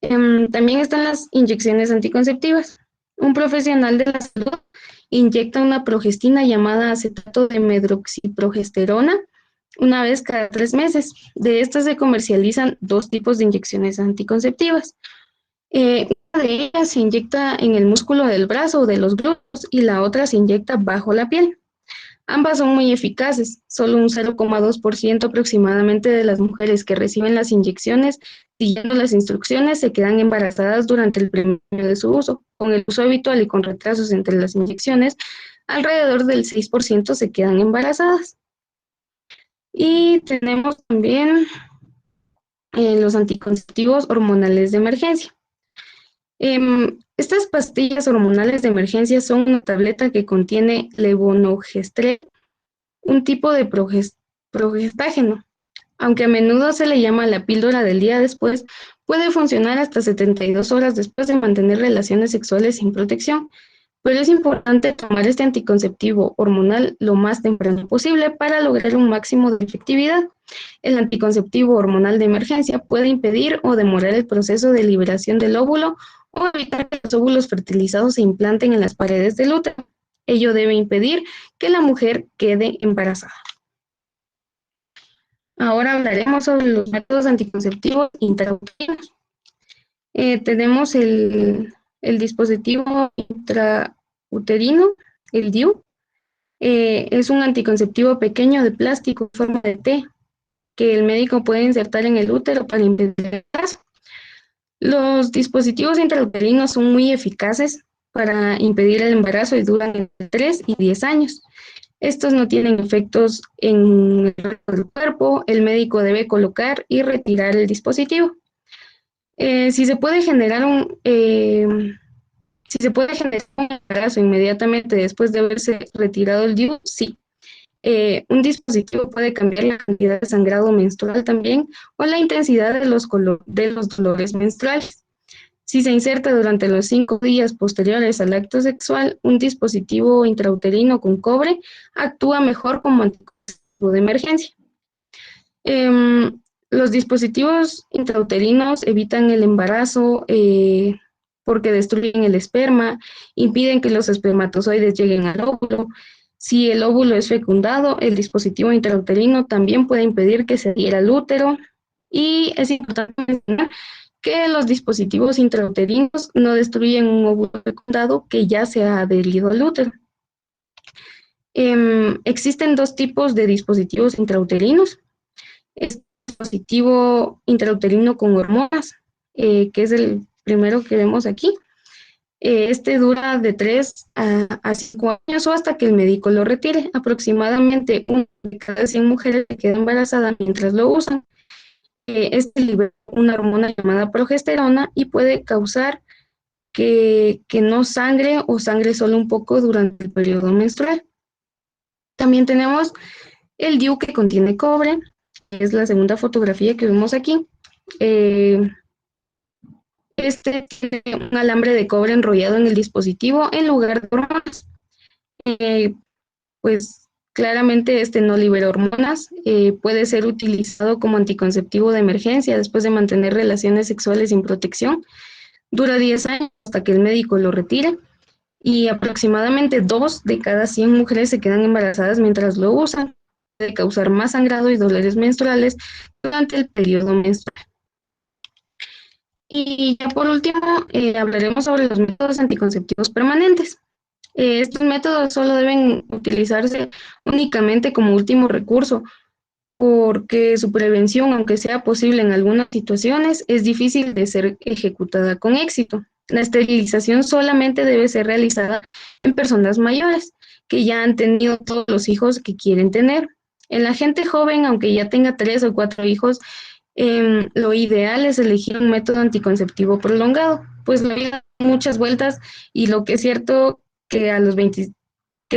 También están las inyecciones anticonceptivas. Un profesional de la salud inyecta una progestina llamada acetato de medroxiprogesterona una vez cada 3 meses. De estas se comercializan 2 tipos de inyecciones anticonceptivas. Una de ellas se inyecta en el músculo del brazo o de los glúteos y la otra se inyecta bajo la piel. Ambas son muy eficaces. Solo un 0,2% aproximadamente de las mujeres que reciben las inyecciones, siguiendo las instrucciones, se quedan embarazadas durante el primer año de su uso. Con el uso habitual y con retrasos entre las inyecciones, alrededor del 6% se quedan embarazadas. Y tenemos también los anticonceptivos hormonales de emergencia. Estas pastillas hormonales de emergencia son una tableta que contiene levonorgestrel, un tipo de progestágeno. Aunque a menudo se le llama la píldora del día después, puede funcionar hasta 72 horas después de mantener relaciones sexuales sin protección, pero es importante tomar este anticonceptivo hormonal lo más temprano posible para lograr un máximo de efectividad. El anticonceptivo hormonal de emergencia puede impedir o demorar el proceso de liberación del óvulo o evitar que los óvulos fertilizados se implanten en las paredes del útero. Ello debe impedir que la mujer quede embarazada. Ahora hablaremos sobre los métodos anticonceptivos intrauterinos. Tenemos el dispositivo intrauterino, el DIU. Es un anticonceptivo pequeño de plástico en forma de T que el médico puede insertar en el útero para impedir el embarazo. Los dispositivos intrauterinos son muy eficaces para impedir el embarazo y duran entre 3 y 10 años. Estos no tienen efectos en el resto del cuerpo, el médico debe colocar y retirar el dispositivo. Si se puede generar un embarazo inmediatamente después de haberse retirado el DIU, sí. Un dispositivo puede cambiar la cantidad de sangrado menstrual también o la intensidad de los dolores menstruales. Si se inserta durante los 5 días posteriores al acto sexual, un dispositivo intrauterino con cobre actúa mejor como anticonceptivo de emergencia. Los dispositivos intrauterinos evitan el embarazo porque destruyen el esperma, impiden que los espermatozoides lleguen al óvulo. Si el óvulo es fecundado, el dispositivo intrauterino también puede impedir que se adhiera al útero. Y es importante mencionar que los dispositivos intrauterinos no destruyen un óvulo fecundado que ya se ha adherido al útero. Existen 2 tipos de dispositivos intrauterinos. Este dispositivo intrauterino con hormonas, que es el primero que vemos aquí. Este dura de 3 a 5 años o hasta que el médico lo retire. Aproximadamente 1 de cada 100 mujeres se queda embarazada mientras lo usan. Este libera una hormona llamada progesterona y puede causar que no sangre o sangre solo un poco durante el periodo menstrual. También tenemos el DIU que contiene cobre, que es la segunda fotografía que vemos aquí. Este tiene un alambre de cobre enrollado en el dispositivo en lugar de hormonas. Pues claramente este no libera hormonas, puede ser utilizado como anticonceptivo de emergencia después de mantener relaciones sexuales sin protección. Dura 10 años hasta que el médico lo retire y aproximadamente 2 de cada 100 mujeres se quedan embarazadas mientras lo usan. Puede causar más sangrado y dolores menstruales durante el periodo menstrual. Y ya por último, hablaremos sobre los métodos anticonceptivos permanentes. Estos métodos solo deben utilizarse únicamente como último recurso, porque su prevención, aunque sea posible en algunas situaciones, es difícil de ser ejecutada con éxito. La esterilización solamente debe ser realizada en personas mayores, que ya han tenido todos los hijos que quieren tener. En la gente joven, aunque ya tenga 3 o 4 hijos, lo ideal es elegir un método anticonceptivo prolongado, pues la vida da muchas vueltas y lo que es cierto que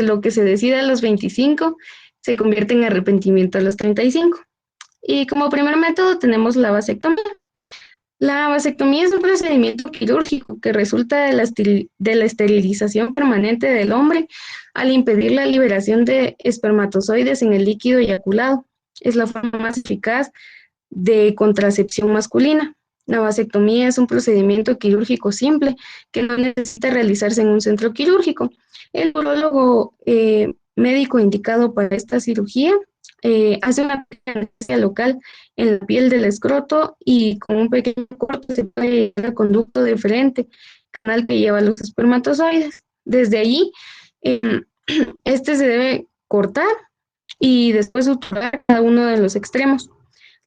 lo que se decide a los 25 se convierte en arrepentimiento a los 35. Y como primer método tenemos la vasectomía. La vasectomía es un procedimiento quirúrgico que resulta de la esterilización permanente del hombre al impedir la liberación de espermatozoides en el líquido eyaculado. Es la forma más eficaz de contracepción masculina. La vasectomía es un procedimiento quirúrgico simple que no necesita realizarse en un centro quirúrgico. El urólogo médico indicado para esta cirugía hace una anestesia local en la piel del escroto y con un pequeño corte se puede llegar al conducto deferente, canal que lleva los espermatozoides. Desde allí, este se debe cortar y después suturar cada uno de los extremos.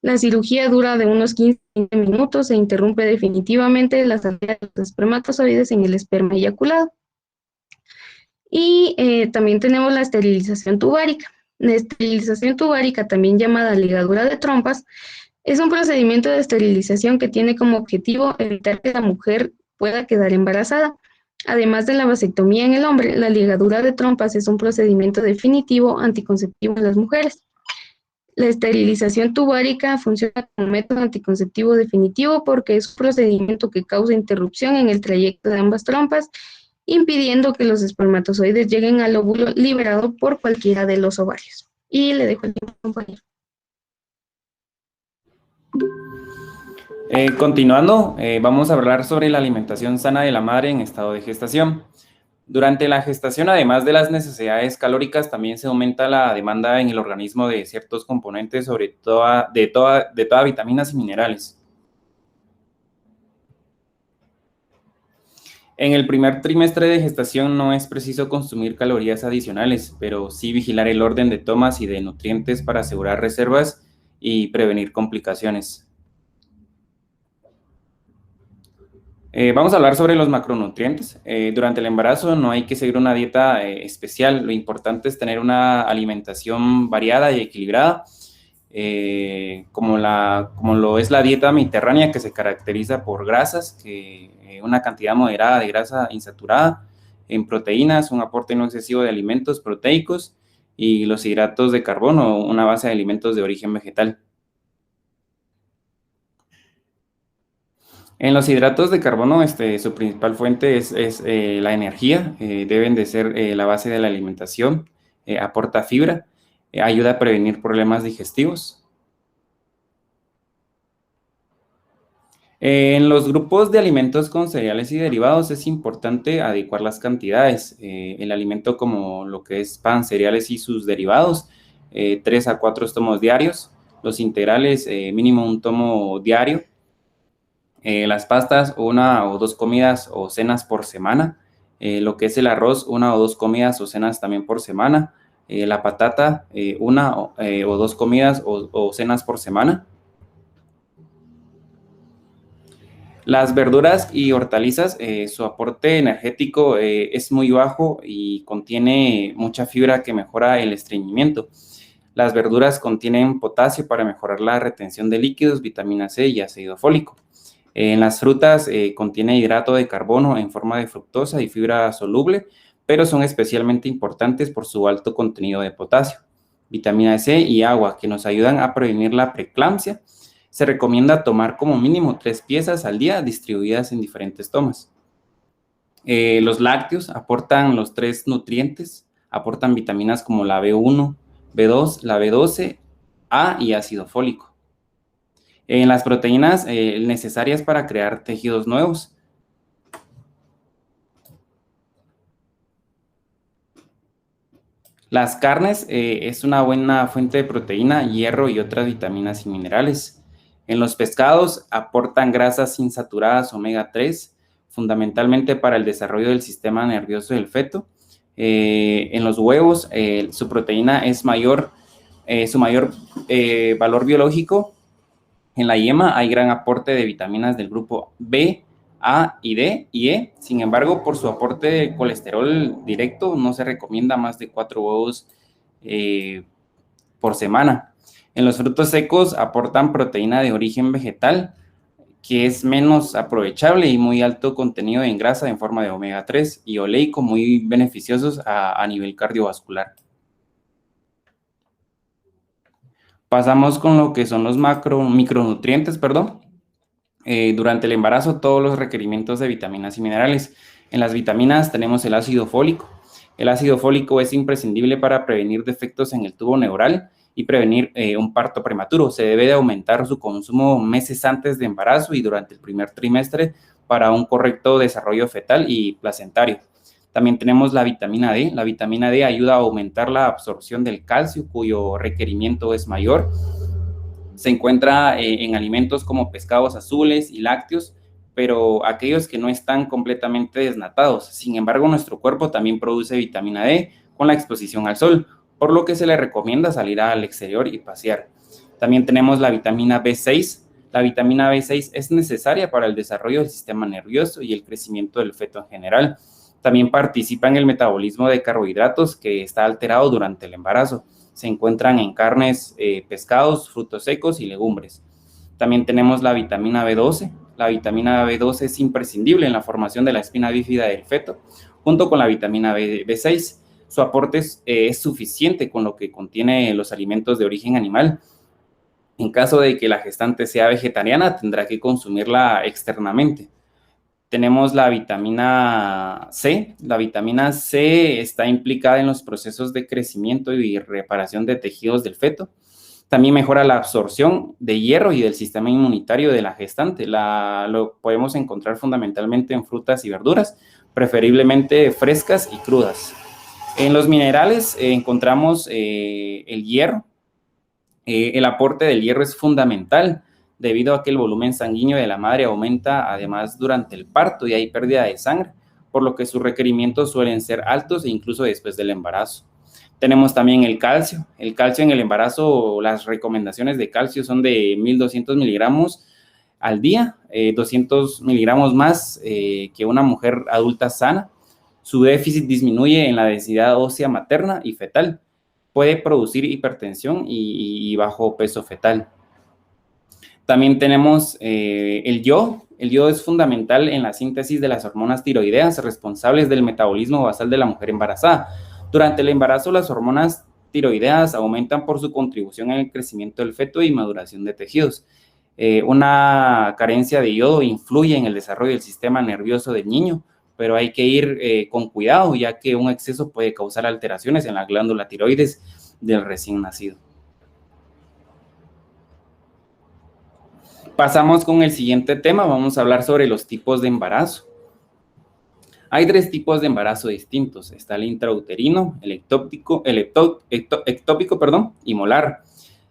La cirugía dura de unos 15 a 20 minutos e interrumpe definitivamente la salida de los espermatozoides en el esperma eyaculado. Y también tenemos la esterilización tubárica. La esterilización tubárica, también llamada ligadura de trompas, es un procedimiento de esterilización que tiene como objetivo evitar que la mujer pueda quedar embarazada. Además de la vasectomía en el hombre, la ligadura de trompas es un procedimiento definitivo anticonceptivo en las mujeres. La esterilización tubárica funciona como método anticonceptivo definitivo porque es un procedimiento que causa interrupción en el trayecto de ambas trompas, impidiendo que los espermatozoides lleguen al óvulo liberado por cualquiera de los ovarios. Y le dejo el tiempo, compañero. Continuando, vamos a hablar sobre la alimentación sana de la madre en estado de gestación. Durante la gestación, además de las necesidades calóricas, también se aumenta la demanda en el organismo de ciertos componentes, sobre todo de todas vitaminas y minerales. En el primer trimestre de gestación no es preciso consumir calorías adicionales, pero sí vigilar el orden de tomas y de nutrientes para asegurar reservas y prevenir complicaciones. Vamos a hablar sobre los macronutrientes. Durante el embarazo no hay que seguir una dieta especial. Lo importante es tener una alimentación variada y equilibrada, como lo es la dieta mediterránea, que se caracteriza por grasas, una cantidad moderada de grasa insaturada, en proteínas, un aporte no excesivo de alimentos proteicos, y los hidratos de carbono, una base de alimentos de origen vegetal. En los hidratos de carbono, su principal fuente es la energía, deben de ser la base de la alimentación, aporta fibra, ayuda a prevenir problemas digestivos. En los grupos de alimentos con cereales y derivados es importante adecuar las cantidades. El alimento como lo que es pan, cereales y sus derivados, 3 a 4 tomos diarios. Los integrales, mínimo un tomo diario. Las pastas, 1 o 2 comidas o cenas por semana. Lo que es el arroz, 1 o 2 comidas o cenas también por semana. La patata, 1 o 2 comidas o cenas por semana. Las verduras y hortalizas, su aporte energético es muy bajo y contiene mucha fibra que mejora el estreñimiento. Las verduras contienen potasio para mejorar la retención de líquidos, vitamina C y ácido fólico. En las frutas contiene hidrato de carbono en forma de fructosa y fibra soluble, pero son especialmente importantes por su alto contenido de potasio, vitamina C y agua, que nos ayudan a prevenir la preeclampsia. Se recomienda tomar como mínimo 3 piezas al día distribuidas en diferentes tomas. Los lácteos aportan los 3 nutrientes, aportan vitaminas como la B1, B2, la B12, A y ácido fólico. En las proteínas necesarias para crear tejidos nuevos. Las carnes es una buena fuente de proteína, hierro y otras vitaminas y minerales. En los pescados aportan grasas insaturadas omega 3, fundamentalmente para el desarrollo del sistema nervioso del feto. En los huevos su proteína es mayor, su mayor valor biológico. En la yema hay gran aporte de vitaminas del grupo B, A y D y E. Sin embargo, por su aporte de colesterol directo, no se recomienda más de 4 huevos por semana. En los frutos secos aportan proteína de origen vegetal, que es menos aprovechable y muy alto contenido en grasa en forma de omega 3 y oleico, muy beneficiosos a nivel cardiovascular. Pasamos con lo que son los micronutrientes, perdón. Durante el embarazo, todos los requerimientos de vitaminas y minerales. En las vitaminas tenemos el ácido fólico. El ácido fólico es imprescindible para prevenir defectos en el tubo neural y prevenir un parto prematuro. Se debe de aumentar su consumo meses antes de embarazo y durante el primer trimestre para un correcto desarrollo fetal y placentario. También tenemos la vitamina D. La vitamina D ayuda a aumentar la absorción del calcio, cuyo requerimiento es mayor. Se encuentra en alimentos como pescados azules y lácteos, pero aquellos que no están completamente desnatados. Sin embargo, nuestro cuerpo también produce vitamina D con la exposición al sol, por lo que se le recomienda salir al exterior y pasear. También tenemos la vitamina B6. La vitamina B6 es necesaria para el desarrollo del sistema nervioso y el crecimiento del feto en general. También participa en el metabolismo de carbohidratos que está alterado durante el embarazo. Se encuentran en carnes, pescados, frutos secos y legumbres. También tenemos la vitamina B12. La vitamina B12 es imprescindible en la formación de la espina bífida del feto, junto con la vitamina B6. Su aporte es suficiente con lo que contiene los alimentos de origen animal. En caso de que la gestante sea vegetariana, tendrá que consumirla externamente. Tenemos la vitamina C. La vitamina C está implicada en los procesos de crecimiento y reparación de tejidos del feto. También mejora la absorción de hierro y del sistema inmunitario de la gestante. Lo podemos encontrar fundamentalmente en frutas y verduras, preferiblemente frescas y crudas. En los minerales encontramos el hierro. El aporte del hierro es fundamental debido a que el volumen sanguíneo de la madre aumenta además durante el parto y hay pérdida de sangre, por lo que sus requerimientos suelen ser altos e incluso después del embarazo. Tenemos también el calcio. El calcio en el embarazo, las recomendaciones de calcio son de 1.200 miligramos al día, 200 miligramos más que una mujer adulta sana. Su déficit disminuye en la densidad ósea materna y fetal. Puede producir hipertensión y bajo peso fetal. También tenemos el yodo. El yodo es fundamental en la síntesis de las hormonas tiroideas responsables del metabolismo basal de la mujer embarazada. Durante el embarazo, las hormonas tiroideas aumentan por su contribución en el crecimiento del feto y maduración de tejidos. Una carencia de yodo influye en el desarrollo del sistema nervioso del niño, pero hay que ir con cuidado, ya que un exceso puede causar alteraciones en la glándula tiroides del recién nacido. Pasamos con el siguiente tema. Vamos a hablar sobre los tipos de embarazo. Hay 3 tipos de embarazo distintos. Está el intrauterino, el ectópico, y molar,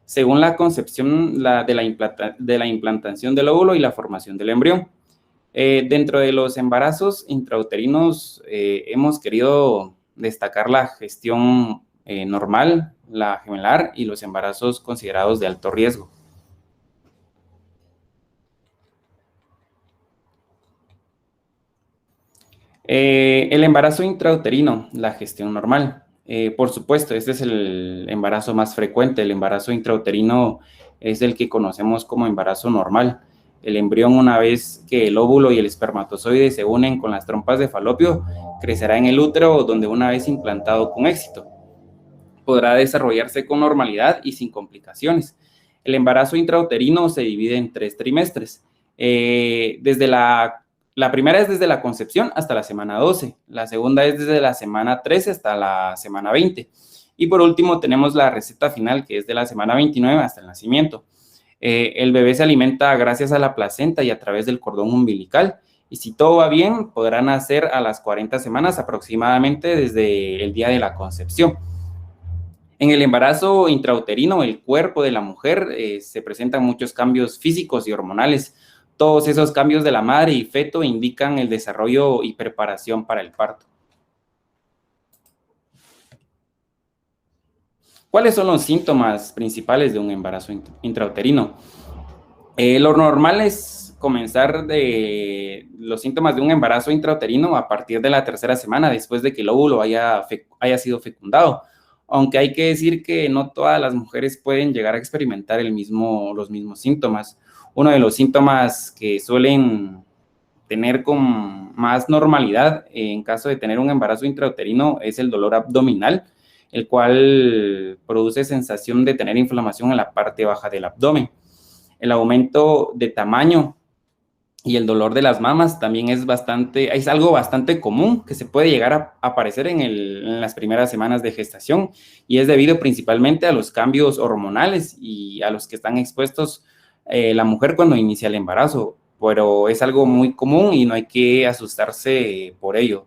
según la concepción de la implantación del óvulo y la formación del embrión. Dentro de los embarazos intrauterinos hemos querido destacar la gestión normal, la gemelar y los embarazos considerados de alto riesgo. El embarazo intrauterino, la gestión normal. Por supuesto, este es el embarazo más frecuente. El embarazo intrauterino es el que conocemos como embarazo normal. El embrión, una vez que el óvulo y el espermatozoide se unen con las trompas de falopio, crecerá en el útero, donde una vez implantado con éxito, podrá desarrollarse con normalidad y sin complicaciones. El embarazo intrauterino se divide en 3 trimestres. La primera es desde la concepción hasta la semana 12, la segunda es desde la semana 13 hasta la semana 20, y por último tenemos la receta final, que es de la semana 29 hasta el nacimiento. El bebé se alimenta gracias a la placenta y a través del cordón umbilical, y si todo va bien, podrá nacer a las 40 semanas aproximadamente desde el día de la concepción. En el embarazo intrauterino, el cuerpo de la mujer se presentan muchos cambios físicos y hormonales. Todos esos cambios de la madre y feto indican el desarrollo y preparación para el parto. ¿Cuáles son los síntomas principales de un embarazo intrauterino? Lo normal es comenzar de los síntomas de un embarazo intrauterino a partir de la 3ª semana después de que el óvulo haya sido fecundado. Aunque hay que decir que no todas las mujeres pueden llegar a experimentar los mismos síntomas. Uno de los síntomas que suelen tener con más normalidad en caso de tener un embarazo intrauterino es el dolor abdominal, el cual produce sensación de tener inflamación en la parte baja del abdomen. El aumento de tamaño y el dolor de las mamas también es algo bastante común que se puede llegar a aparecer en las primeras semanas de gestación, y es debido principalmente a los cambios hormonales y a los que están expuestos la mujer cuando inicia el embarazo, pero es algo muy común y no hay que asustarse por ello.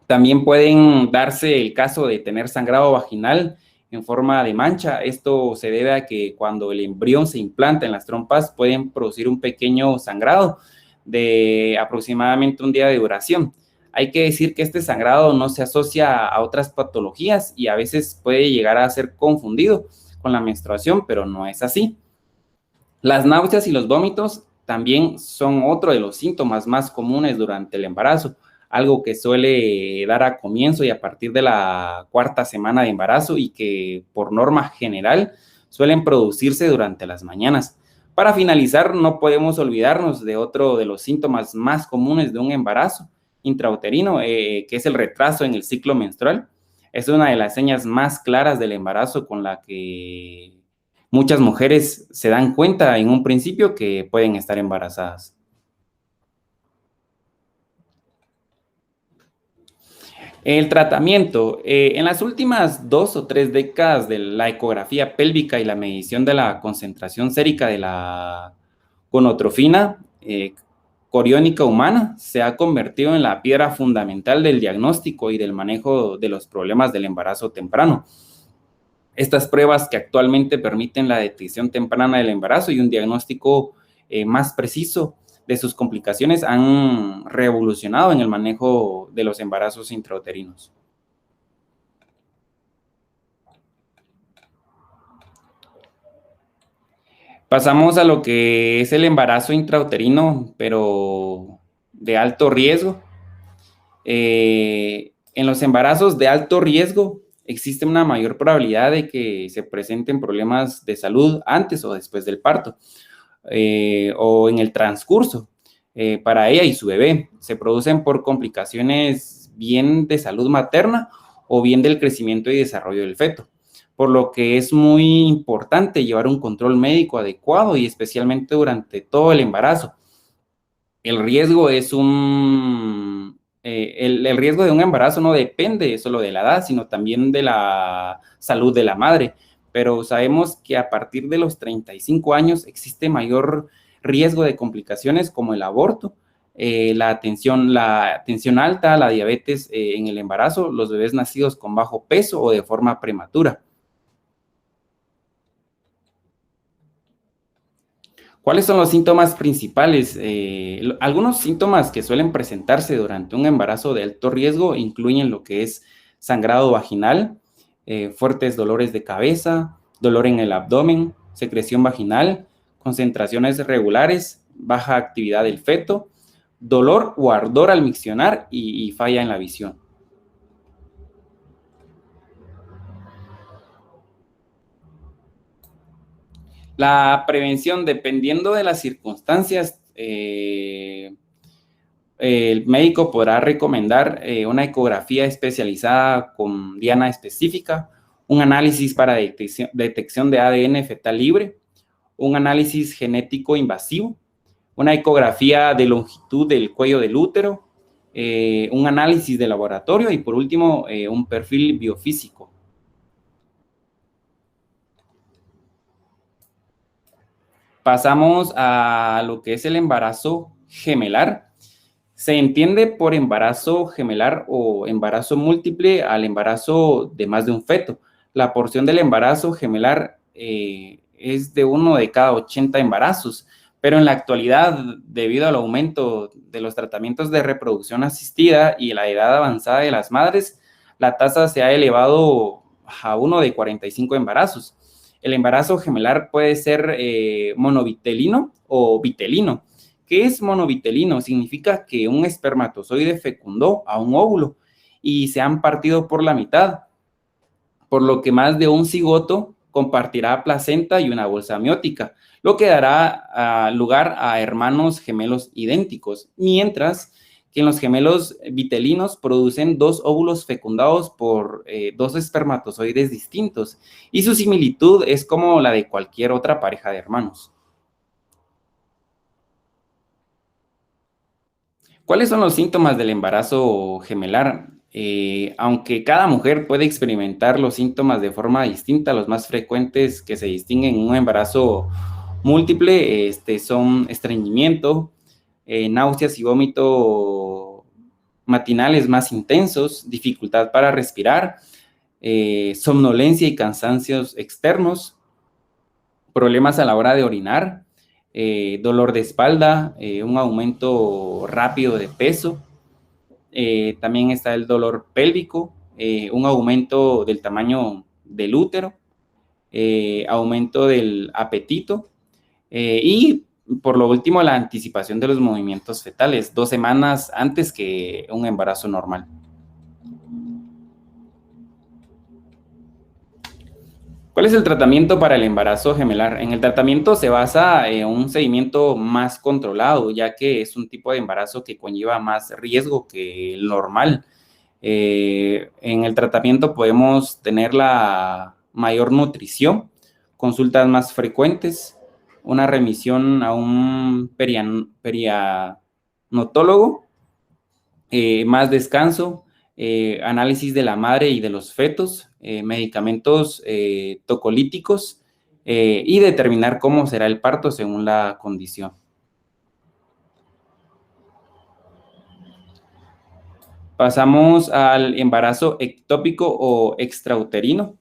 También pueden darse el caso de tener sangrado vaginal en forma de mancha. Esto se debe a que cuando el embrión se implanta en las trompas pueden producir un pequeño sangrado de aproximadamente un día de duración. Hay que decir que este sangrado no se asocia a otras patologías y a veces puede llegar a ser confundido con la menstruación, pero no es así. Las náuseas y los vómitos también son otro de los síntomas más comunes durante el embarazo. algo que suele dar a comienzo y a partir de la 4ª semana de embarazo y que por norma general suelen producirse durante las mañanas. Para finalizar, no podemos olvidarnos de otro de los síntomas más comunes de un embarazo intrauterino, que es el retraso en el ciclo menstrual. Es una de las señas más claras del embarazo con la que muchas mujeres se dan cuenta en un principio que pueden estar embarazadas. El tratamiento. En las últimas 2 o 3 décadas de la ecografía pélvica y la medición de la concentración sérica de la gonotrofina coriónica humana se ha convertido en la piedra fundamental del diagnóstico y del manejo de los problemas del embarazo temprano. Estas pruebas que actualmente permiten la detección temprana del embarazo y un diagnóstico más preciso de sus complicaciones han revolucionado en el manejo de los embarazos intrauterinos. Pasamos a lo que es el embarazo intrauterino, pero de alto riesgo. En los embarazos de alto riesgo existe una mayor probabilidad de que se presenten problemas de salud antes o después del parto, o en el transcurso para ella y su bebé. Se producen por complicaciones bien de salud materna o bien del crecimiento y desarrollo del feto, por lo que es muy importante llevar un control médico adecuado y especialmente durante todo el embarazo. El riesgo es el riesgo de un embarazo no depende solo de la edad, sino también de la salud de la madre. Pero sabemos que a partir de los 35 años existe mayor riesgo de complicaciones como el aborto, la tensión alta, la diabetes en el embarazo, los bebés nacidos con bajo peso o de forma prematura. ¿Cuáles son los síntomas principales? Algunos síntomas que suelen presentarse durante un embarazo de alto riesgo incluyen lo que es sangrado vaginal, fuertes dolores de cabeza, dolor en el abdomen, secreción vaginal, concentraciones irregulares, baja actividad del feto, dolor o ardor al miccionar y falla en la visión. La prevención, dependiendo de las circunstancias, el médico podrá recomendar una ecografía especializada con diana específica, un análisis para detección de ADN fetal libre, un análisis genético invasivo, una ecografía de longitud del cuello del útero, un análisis de laboratorio y por último un perfil biofísico. Pasamos a lo que es el embarazo gemelar. Se entiende por embarazo gemelar o embarazo múltiple al embarazo de más de un feto. La porción del embarazo gemelar es de 1 de cada 80 embarazos, pero en la actualidad, debido al aumento de los tratamientos de reproducción asistida y la edad avanzada de las madres, la tasa se ha elevado a 1 de 45 embarazos. El embarazo gemelar puede ser monovitelino o vitelino. ¿Qué es monovitelino? Significa que un espermatozoide fecundó a un óvulo y se han partido por la mitad, por lo que más de un cigoto compartirá placenta y una bolsa amniótica, lo que dará lugar a hermanos gemelos idénticos, mientras que en los gemelos vitelinos producen 2 óvulos fecundados por 2 espermatozoides distintos, y su similitud es como la de cualquier otra pareja de hermanos. ¿Cuáles son los síntomas del embarazo gemelar? Aunque cada mujer puede experimentar los síntomas de forma distinta, los más frecuentes que se distinguen en un embarazo múltiple son estreñimiento, náuseas y vómito matinales más intensos, dificultad para respirar, somnolencia y cansancios externos, problemas a la hora de orinar, dolor de espalda, un aumento rápido de peso. También está el dolor pélvico, un aumento del tamaño del útero, aumento del apetito y por lo último, la anticipación de los movimientos fetales, 2 semanas antes que un embarazo normal. ¿Cuál es el tratamiento para el embarazo gemelar? En el tratamiento se basa en un seguimiento más controlado, ya que es un tipo de embarazo que conlleva más riesgo que el normal. En el tratamiento podemos tener la mayor nutrición, consultas más frecuentes, una remisión a un perianotólogo, más descanso, análisis de la madre y de los fetos, medicamentos tocolíticos y determinar cómo será el parto según la condición. Pasamos al embarazo ectópico o extrauterino.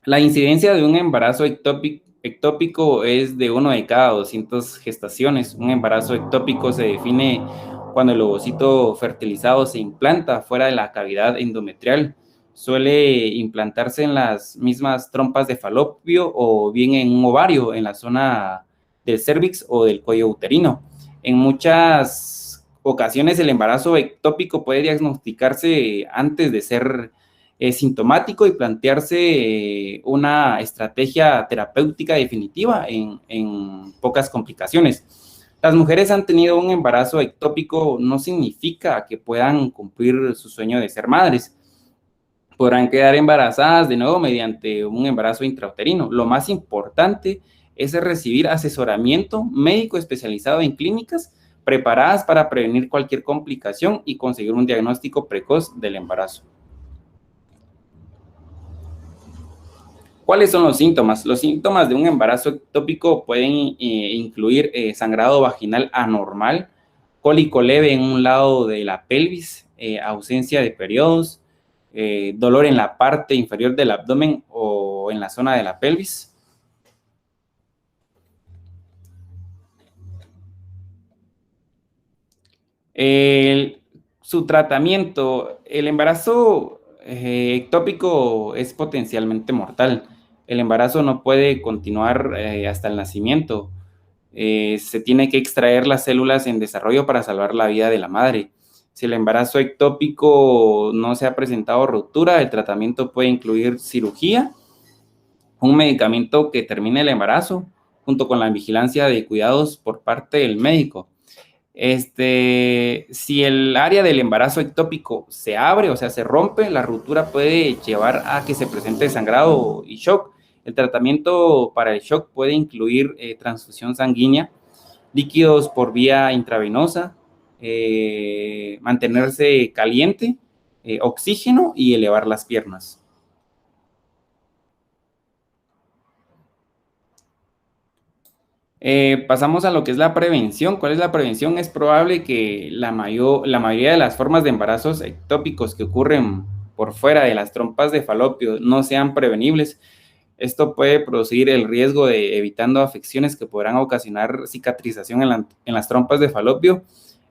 La incidencia de un embarazo ectópico es de 1 de cada 200 gestaciones. Un embarazo ectópico se define cuando el ovocito fertilizado se implanta fuera de la cavidad endometrial. Suele implantarse en las mismas trompas de falopio o bien en un ovario, en la zona del cérvix o del cuello uterino. En muchas ocasiones el embarazo ectópico puede diagnosticarse antes de ser sintomático y plantearse una estrategia terapéutica definitiva en pocas complicaciones. Las mujeres han tenido un embarazo ectópico no significa que puedan cumplir su sueño de ser madres. Podrán quedar embarazadas de nuevo mediante un embarazo intrauterino. Lo más importante es recibir asesoramiento médico especializado en clínicas preparadas para prevenir cualquier complicación y conseguir un diagnóstico precoz del embarazo. ¿Cuáles son los síntomas? Los síntomas de un embarazo ectópico pueden incluir sangrado vaginal anormal, cólico leve en un lado de la pelvis, ausencia de periodos, dolor en la parte inferior del abdomen o en la zona de la pelvis. Su tratamiento, el embarazo ectópico es potencialmente mortal. El embarazo no puede continuar hasta el nacimiento. Se tiene que extraer las células en desarrollo para salvar la vida de la madre. Si el embarazo ectópico no se ha presentado ruptura, el tratamiento puede incluir cirugía, un medicamento que termine el embarazo, junto con la vigilancia de cuidados por parte del médico. Si el área del embarazo ectópico se abre, o sea, se rompe, la ruptura puede llevar a que se presente sangrado y shock. El tratamiento para el shock puede incluir transfusión sanguínea, líquidos por vía intravenosa, mantenerse caliente, oxígeno y elevar las piernas. Pasamos a lo que es la prevención. ¿Cuál es la prevención? Es probable que la mayoría de las formas de embarazos ectópicos que ocurren por fuera de las trompas de falopio no sean prevenibles. Esto puede producir el riesgo de evitando afecciones que podrán ocasionar cicatrización en las trompas de falopio.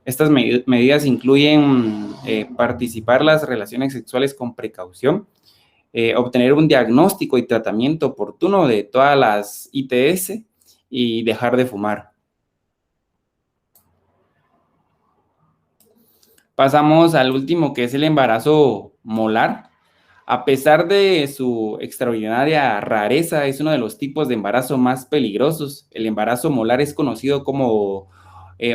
Estas medidas incluyen participar las relaciones sexuales con precaución, obtener un diagnóstico y tratamiento oportuno de todas las ITS, y dejar de fumar. Pasamos al último, que es el embarazo molar. A pesar de su extraordinaria rareza, es uno de los tipos de embarazo más peligrosos. El embarazo molar es conocido como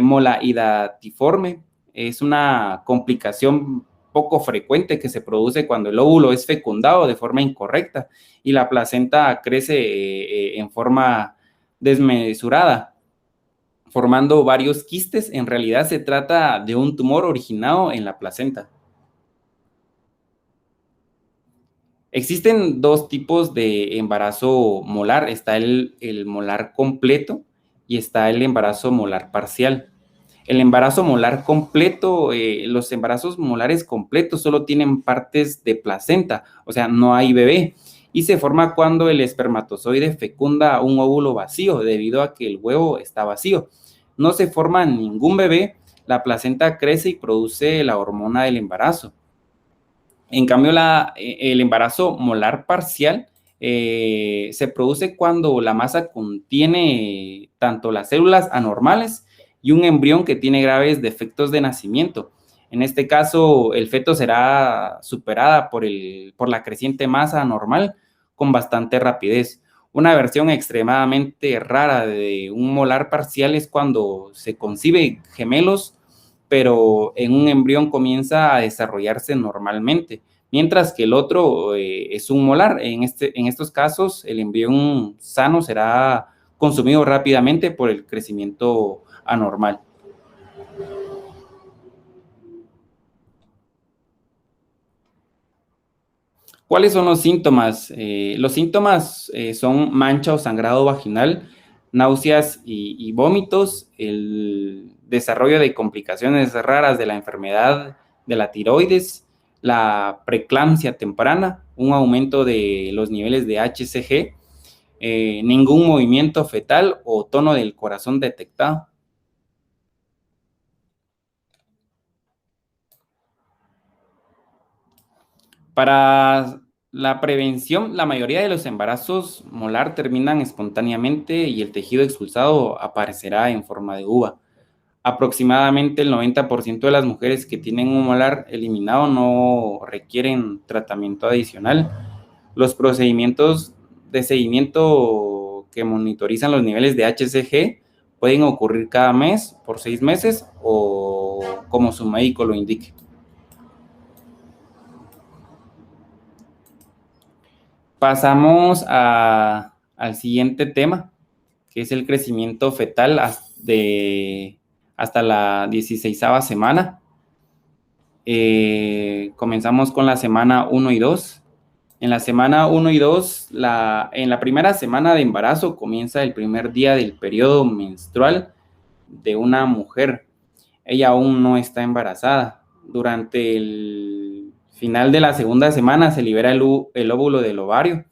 molaidatiforme. Es una complicación poco frecuente que se produce cuando el óvulo es fecundado de forma incorrecta y la placenta crece en forma desmesurada, formando varios quistes. En realidad se trata de un tumor originado en la placenta. Existen 2 tipos de embarazo molar. Está el molar completo y está el embarazo molar parcial. El embarazo molar completo, los embarazos molares completos solo tienen partes de placenta, o sea, no hay bebé. Y se forma cuando el espermatozoide fecunda un óvulo vacío, debido a que el huevo está vacío. No se forma ningún bebé, la placenta crece y produce la hormona del embarazo. En cambio, el embarazo molar parcial se produce cuando la masa contiene tanto las células anormales y un embrión que tiene graves defectos de nacimiento. En este caso, el feto será superada por la creciente masa anormal con bastante rapidez. Una versión extremadamente rara de un molar parcial es cuando se concibe gemelos, pero en un embrión comienza a desarrollarse normalmente, mientras que el otro es un molar. En estos casos, el embrión sano será consumido rápidamente por el crecimiento anormal. ¿Cuáles son los síntomas? Los síntomas son mancha o sangrado vaginal, náuseas y vómitos, el desarrollo de complicaciones raras de la enfermedad de la tiroides, la preeclampsia temprana, un aumento de los niveles de HCG, ningún movimiento fetal o tono del corazón detectado. Para la prevención, la mayoría de los embarazos molar terminan espontáneamente y el tejido expulsado aparecerá en forma de uva. Aproximadamente el 90% de las mujeres que tienen un molar eliminado no requieren tratamiento adicional. Los procedimientos de seguimiento que monitorizan los niveles de HCG pueden ocurrir cada mes por 6 meses o como su médico lo indique. Pasamos al siguiente tema, que es el crecimiento fetal hasta la 16ª semana. Comenzamos con la semana 1 y 2. En la semana 1 y 2, en la primera semana de embarazo comienza el primer día del periodo menstrual de una mujer. Ella aún no está embarazada. Durante el final de la segunda semana se libera el óvulo del ovario.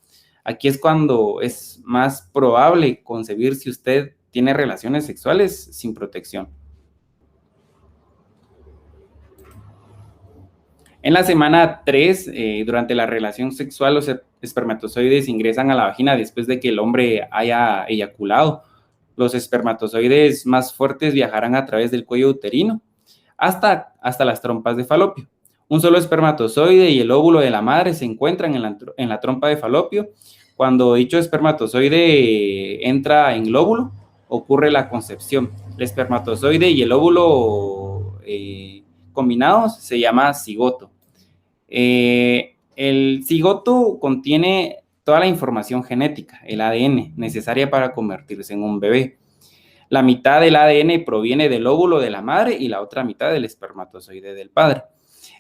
Aquí es cuando es más probable concebir si usted tiene relaciones sexuales sin protección. En la semana 3, durante la relación sexual, los espermatozoides ingresan a la vagina después de que el hombre haya eyaculado. Los espermatozoides más fuertes viajarán a través del cuello uterino hasta las trompas de falopio. Un solo espermatozoide y el óvulo de la madre se encuentran en la trompa de falopio. Cuando dicho espermatozoide entra en el óvulo, ocurre la concepción. El espermatozoide y el óvulo combinados se llama cigoto. El cigoto contiene toda la información genética, el ADN, necesaria para convertirse en un bebé. La mitad del ADN proviene del óvulo de la madre y la otra mitad del espermatozoide del padre.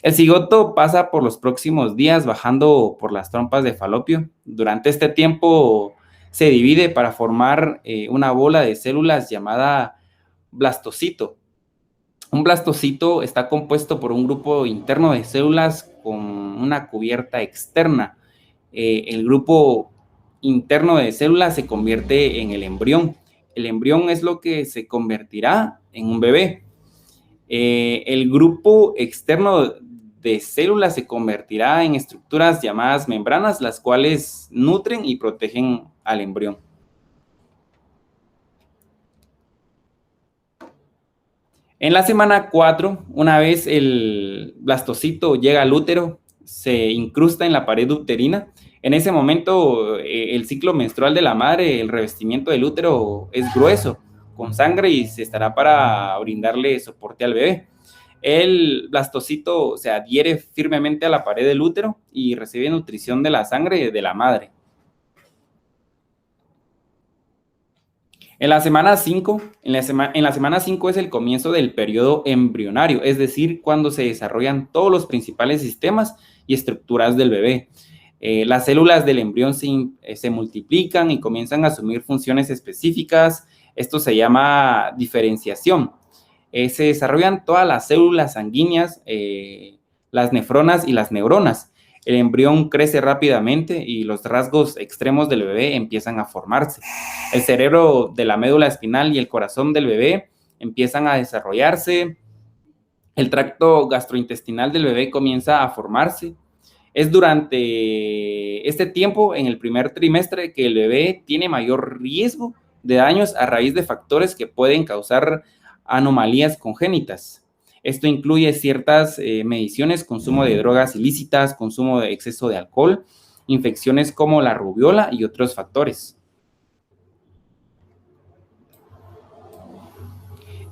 El cigoto pasa por los próximos días bajando por las trompas de falopio. Durante este tiempo se divide para formar una bola de células llamada blastocito. Un blastocito está compuesto por un grupo interno de células con una cubierta externa. El grupo interno de células se convierte en el embrión. El embrión es lo que se convertirá en un bebé. El grupo externo de células se convertirá en estructuras llamadas membranas, las cuales nutren y protegen al embrión. En la semana 4, una vez el blastocito llega al útero, se incrusta en la pared uterina. En ese momento, el ciclo menstrual de la madre, el revestimiento del útero es grueso, con sangre y se estará para brindarle soporte al bebé. El blastocito se adhiere firmemente a la pared del útero y recibe nutrición de la sangre de la madre. En la semana 5, en la semana 5 es el comienzo del periodo embrionario, es decir, cuando se desarrollan todos los principales sistemas y estructuras del bebé. Las células del embrión se multiplican y comienzan a asumir funciones específicas. Esto se llama diferenciación. Se desarrollan todas las células sanguíneas, las nefronas y las neuronas. El embrión crece rápidamente y los rasgos extremos del bebé empiezan a formarse. El cerebro de la médula espinal y el corazón del bebé empiezan a desarrollarse. El tracto gastrointestinal del bebé comienza a formarse. Es durante este tiempo, en el primer trimestre, que el bebé tiene mayor riesgo de daños a raíz de factores que pueden causar anomalías congénitas. Esto incluye ciertas mediciones, consumo de drogas ilícitas, consumo de exceso de alcohol, infecciones como la rubiola y otros factores.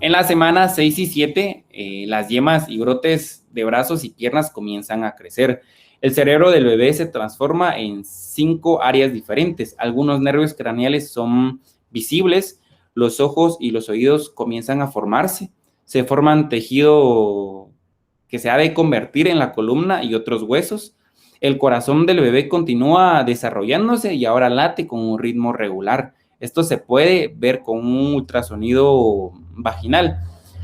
En la semana 6 y 7, las yemas y brotes de brazos y piernas comienzan a crecer. El cerebro del bebé se transforma en 5 áreas diferentes. Algunos nervios craneales son visibles, los ojos y los oídos comienzan a formarse. Se forman tejido que se ha de convertir en la columna y otros huesos. El corazón del bebé continúa desarrollándose y ahora late con un ritmo regular. Esto se puede ver con un ultrasonido vaginal.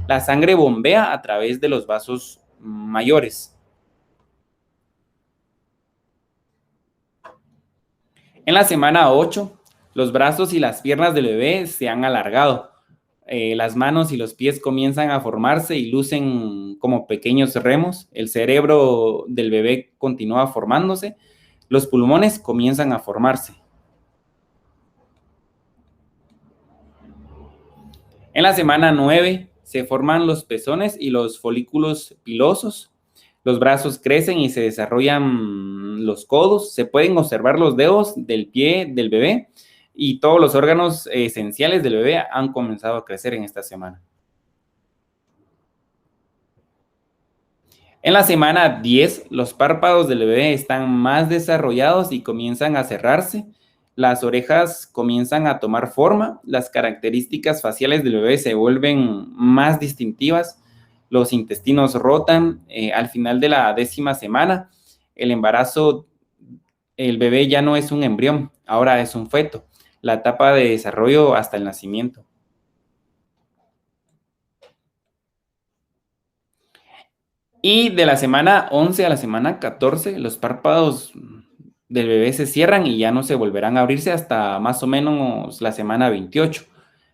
La sangre bombea a través de los vasos mayores. En la semana 8, los brazos y las piernas del bebé se han alargado. Las manos y los pies comienzan a formarse y lucen como pequeños remos. El cerebro del bebé continúa formándose. Los pulmones comienzan a formarse. En la semana 9 se forman los pezones y los folículos pilosos. Los brazos crecen y se desarrollan los codos. Se pueden observar los dedos del pie del bebé y todos los órganos esenciales del bebé han comenzado a crecer en esta semana. En la semana 10, los párpados del bebé están más desarrollados y comienzan a cerrarse. Las orejas comienzan a tomar forma. Las características faciales del bebé se vuelven más distintivas. Los intestinos rotan. Al final de la 10ª semana, el embarazo, el bebé ya no es un embrión, ahora es un feto. La etapa de desarrollo hasta el nacimiento. Y de la semana 11 a la semana 14, los párpados del bebé se cierran y ya no se volverán a abrirse hasta más o menos la semana 28.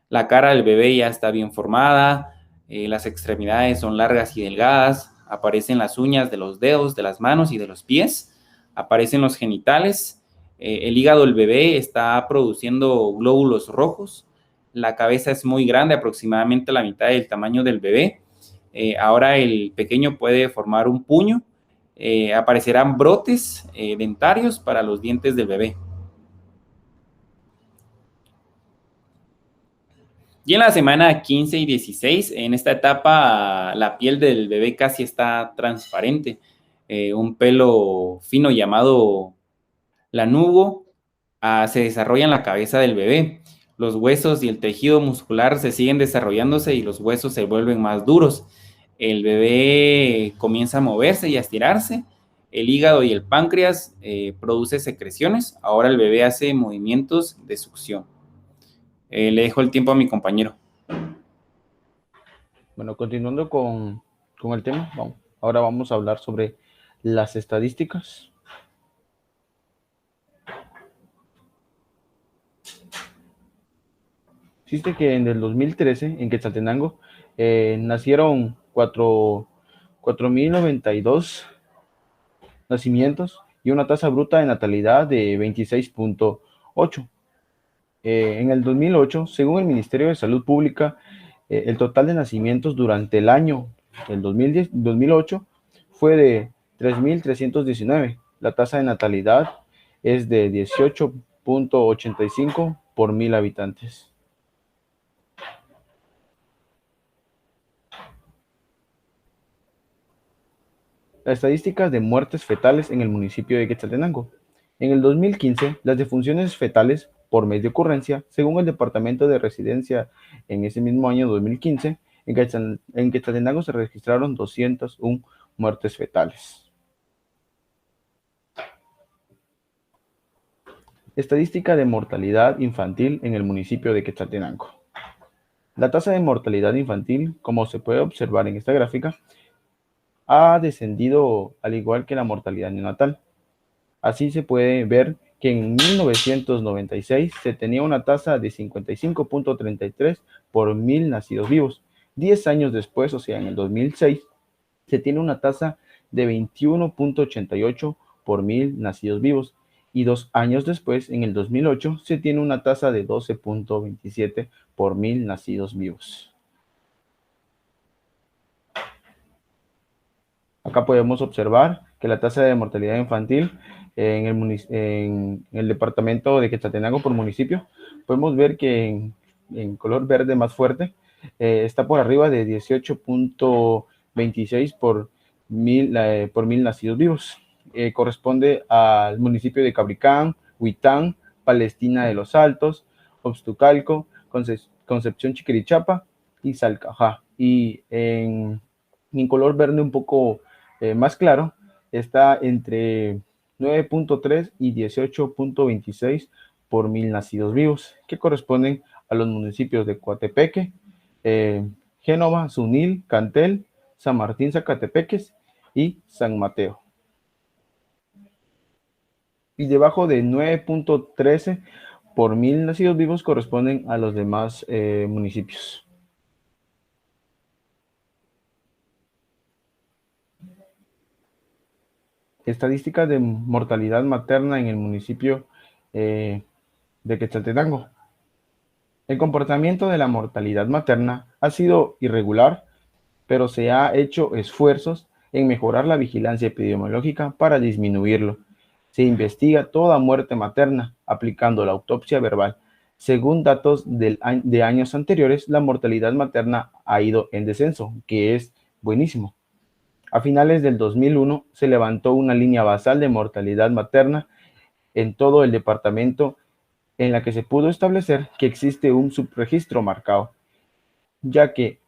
La cara del bebé ya está bien formada, las extremidades son largas y delgadas, aparecen las uñas de los dedos, de las manos y de los pies, aparecen los genitales, el hígado del bebé está produciendo glóbulos rojos, la cabeza es muy grande, aproximadamente la mitad del tamaño del bebé. Ahora el pequeño puede formar un puño, aparecerán brotes dentarios para los dientes del bebé. Y en la semana 15 y 16, en esta etapa, la piel del bebé casi está transparente. Un pelo fino llamado lanugo se desarrolla en la cabeza del bebé. Los huesos y el tejido muscular se siguen desarrollándose y los huesos se vuelven más duros. El bebé comienza a moverse y a estirarse. El hígado y el páncreas produce secreciones. Ahora el bebé hace movimientos de succión. Le dejo el tiempo a mi compañero. Bueno, continuando con el tema, ahora vamos a hablar sobre las estadísticas. Existe que en el 2013, en Quetzaltenango, nacieron 4.092 nacimientos y una tasa bruta de natalidad de 26.8. En el 2008, según el Ministerio de Salud Pública, el total de nacimientos durante el año del 2008 fue de 3.319. La tasa de natalidad es de 18.85 por 1.000 habitantes. Las estadísticas de muertes fetales en el municipio de Quetzaltenango. En el 2015, las defunciones fetales por mes de ocurrencia, según el Departamento de Residencia, en ese mismo año 2015, en Quetzaltenango se registraron 201 muertes fetales. Estadística de mortalidad infantil en el municipio de Quetzaltenango. La tasa de mortalidad infantil, como se puede observar en esta gráfica, ha descendido al igual que la mortalidad neonatal. Así se puede ver que en 1996 se tenía una tasa de 55.33 por 1.000 nacidos vivos. 10 años después, o sea, en el 2006, se tiene una tasa de 21.88 por 1.000 nacidos vivos. y 2 años después, en el 2008, se tiene una tasa de 12.27 por 1000 nacidos vivos. Acá podemos observar que la tasa de mortalidad infantil en el departamento de Quetzaltenango por municipio, podemos ver que en color verde más fuerte está por arriba de 18.26 por mil nacidos vivos. Corresponde al municipio de Cabricán, Huitán, Palestina de los Altos, Oxtucalco, Concepción Chiquirichapa y Salcajá. Y en color verde un poco más claro, está entre 9.3 y 18.26 por 1000 nacidos vivos, que corresponden a los municipios de Coatepeque, Génova, Sunil, Cantel, San Martín, Zacatepeques y San Mateo. Y debajo de 9.13 por 1000 nacidos vivos corresponden a los demás municipios. Estadísticas de mortalidad materna en el municipio de Quetzaltenango. El comportamiento de la mortalidad materna ha sido irregular, pero se ha hecho esfuerzos en mejorar la vigilancia epidemiológica para disminuirlo. Se investiga toda muerte materna aplicando la autopsia verbal. Según datos de años anteriores, la mortalidad materna ha ido en descenso, que es buenísimo. A finales del 2001 se levantó una línea basal de mortalidad materna en todo el departamento en la que se pudo establecer que existe un subregistro marcado, ya que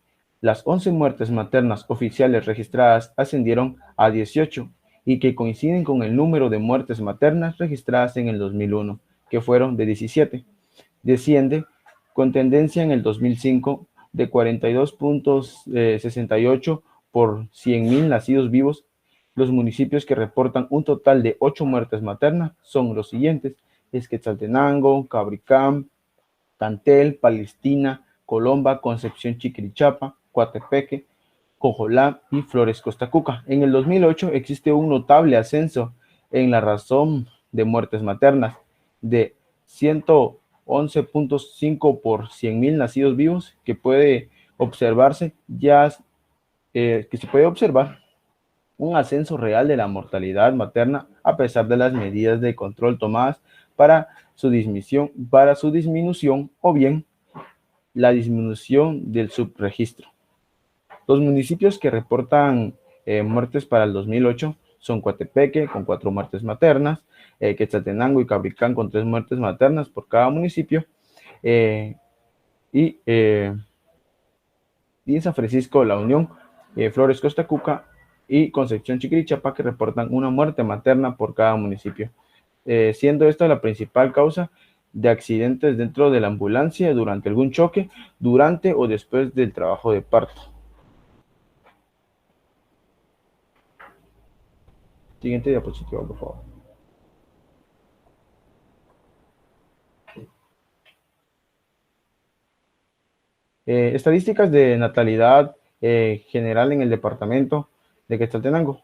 las 11 muertes maternas oficiales registradas ascendieron a 18 y que coinciden con el número de muertes maternas registradas en el 2001, que fueron de 17. Desciende con tendencia en el 2005 de 42.68 por 100.000 nacidos vivos. Los municipios que reportan un total de 8 muertes maternas son los siguientes: Quetzaltenango, Cabricán, Cantel, Palestina, Colomba, Concepción Chiquirichapa, Coatepeque, Cojolá y Flores Costacuca. En el 2008 existe un notable ascenso en la razón de muertes maternas de 111.5 por 100.000 nacidos vivos, que puede observarse que se puede observar un ascenso real de la mortalidad materna a pesar de las medidas de control tomadas para su disminución o bien la disminución del subregistro. Los municipios que reportan muertes para el 2008 son Coatepeque con 4 muertes maternas, Quetzaltenango y Cabricán con 3 muertes maternas por cada municipio, y en San Francisco La Unión, Flores Costacuca y Concepción Chiquirichapa, que reportan una muerte materna por cada municipio, siendo esta la principal causa de accidentes dentro de la ambulancia durante algún choque, durante o después del trabajo de parto. Siguiente diapositiva, por favor. Estadísticas de natalidad general en el departamento de Quetzaltenango.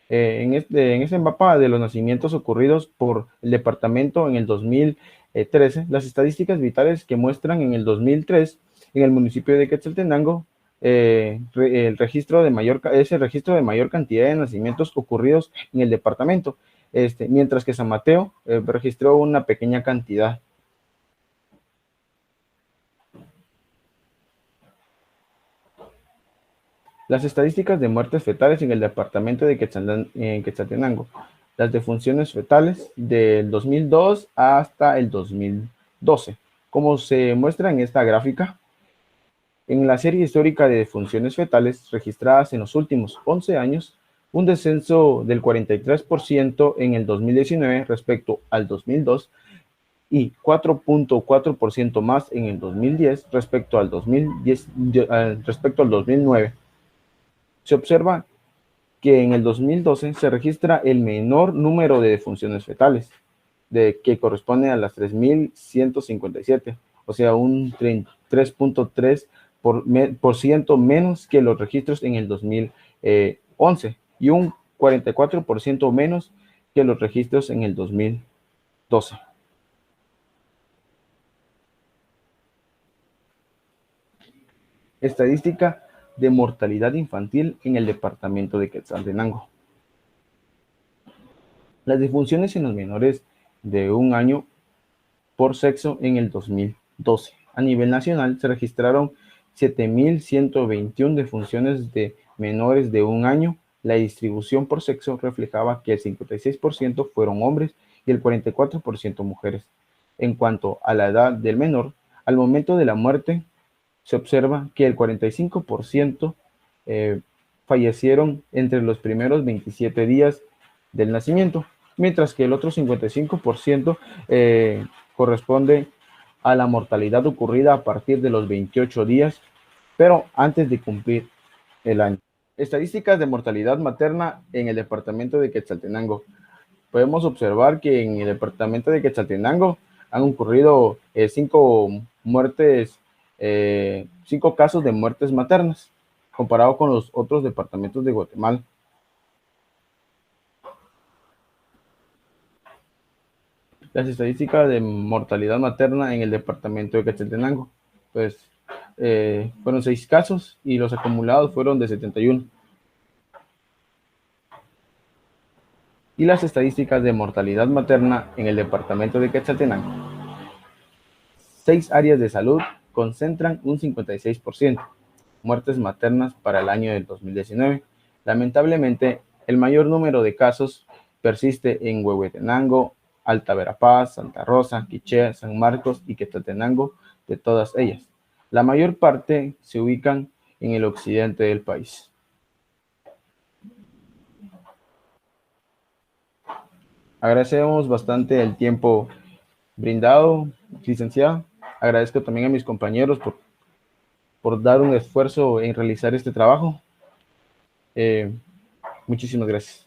En este mapa de los nacimientos ocurridos por el departamento en el 2013, las estadísticas vitales que muestran en el 2003 en el municipio de Quetzaltenango el registro de mayor cantidad de nacimientos ocurridos en el departamento, mientras que San Mateo registró una pequeña cantidad. Las estadísticas de muertes fetales en el departamento de Quetzaltenango. Las defunciones fetales del 2002 hasta el 2012. Como se muestra en esta gráfica, en la serie histórica de defunciones fetales registradas en los últimos 11 años, un descenso del 43% en el 2019 respecto al 2002 y 4.4% más en el 2010 respecto al 2009. Se observa que en el 2012 se registra el menor número de defunciones fetales, que corresponde a las 3.157, o sea, un 3.3% menos que los registros en el 2011 y un 44% menos que los registros en el 2010. 12. Estadística de mortalidad infantil en el departamento de Quetzaltenango. Las defunciones en los menores de 1 año por sexo en el 2012. A nivel nacional se registraron 7.121 defunciones de menores de 1 año. La distribución por sexo reflejaba que el 56% fueron hombres y el 44% mujeres. En cuanto a la edad del menor, al momento de la muerte se observa que el 45% fallecieron entre los primeros 27 días del nacimiento, mientras que el otro 55% corresponde a la mortalidad ocurrida a partir de los 28 días, pero antes de cumplir el año. Estadísticas de mortalidad materna en el departamento de Quetzaltenango. Podemos observar que en el departamento de Quetzaltenango han ocurrido 5 casos de muertes maternas, comparado con los otros departamentos de Guatemala. Las estadísticas de mortalidad materna en el departamento de Quetzaltenango, pues fueron 6 casos y los acumulados fueron de 71. Y las estadísticas de mortalidad materna en el departamento de Quetzaltenango. 6 áreas de salud concentran un 56%. Muertes maternas para el año del 2019. Lamentablemente, el mayor número de casos persiste en Huehuetenango, Alta Verapaz, Santa Rosa, Quiché, San Marcos y Quetzaltenango, de todas ellas. La mayor parte se ubican en el occidente del país. Agradecemos bastante el tiempo brindado, licenciada. Agradezco también a mis compañeros por dar un esfuerzo en realizar este trabajo. Muchísimas gracias.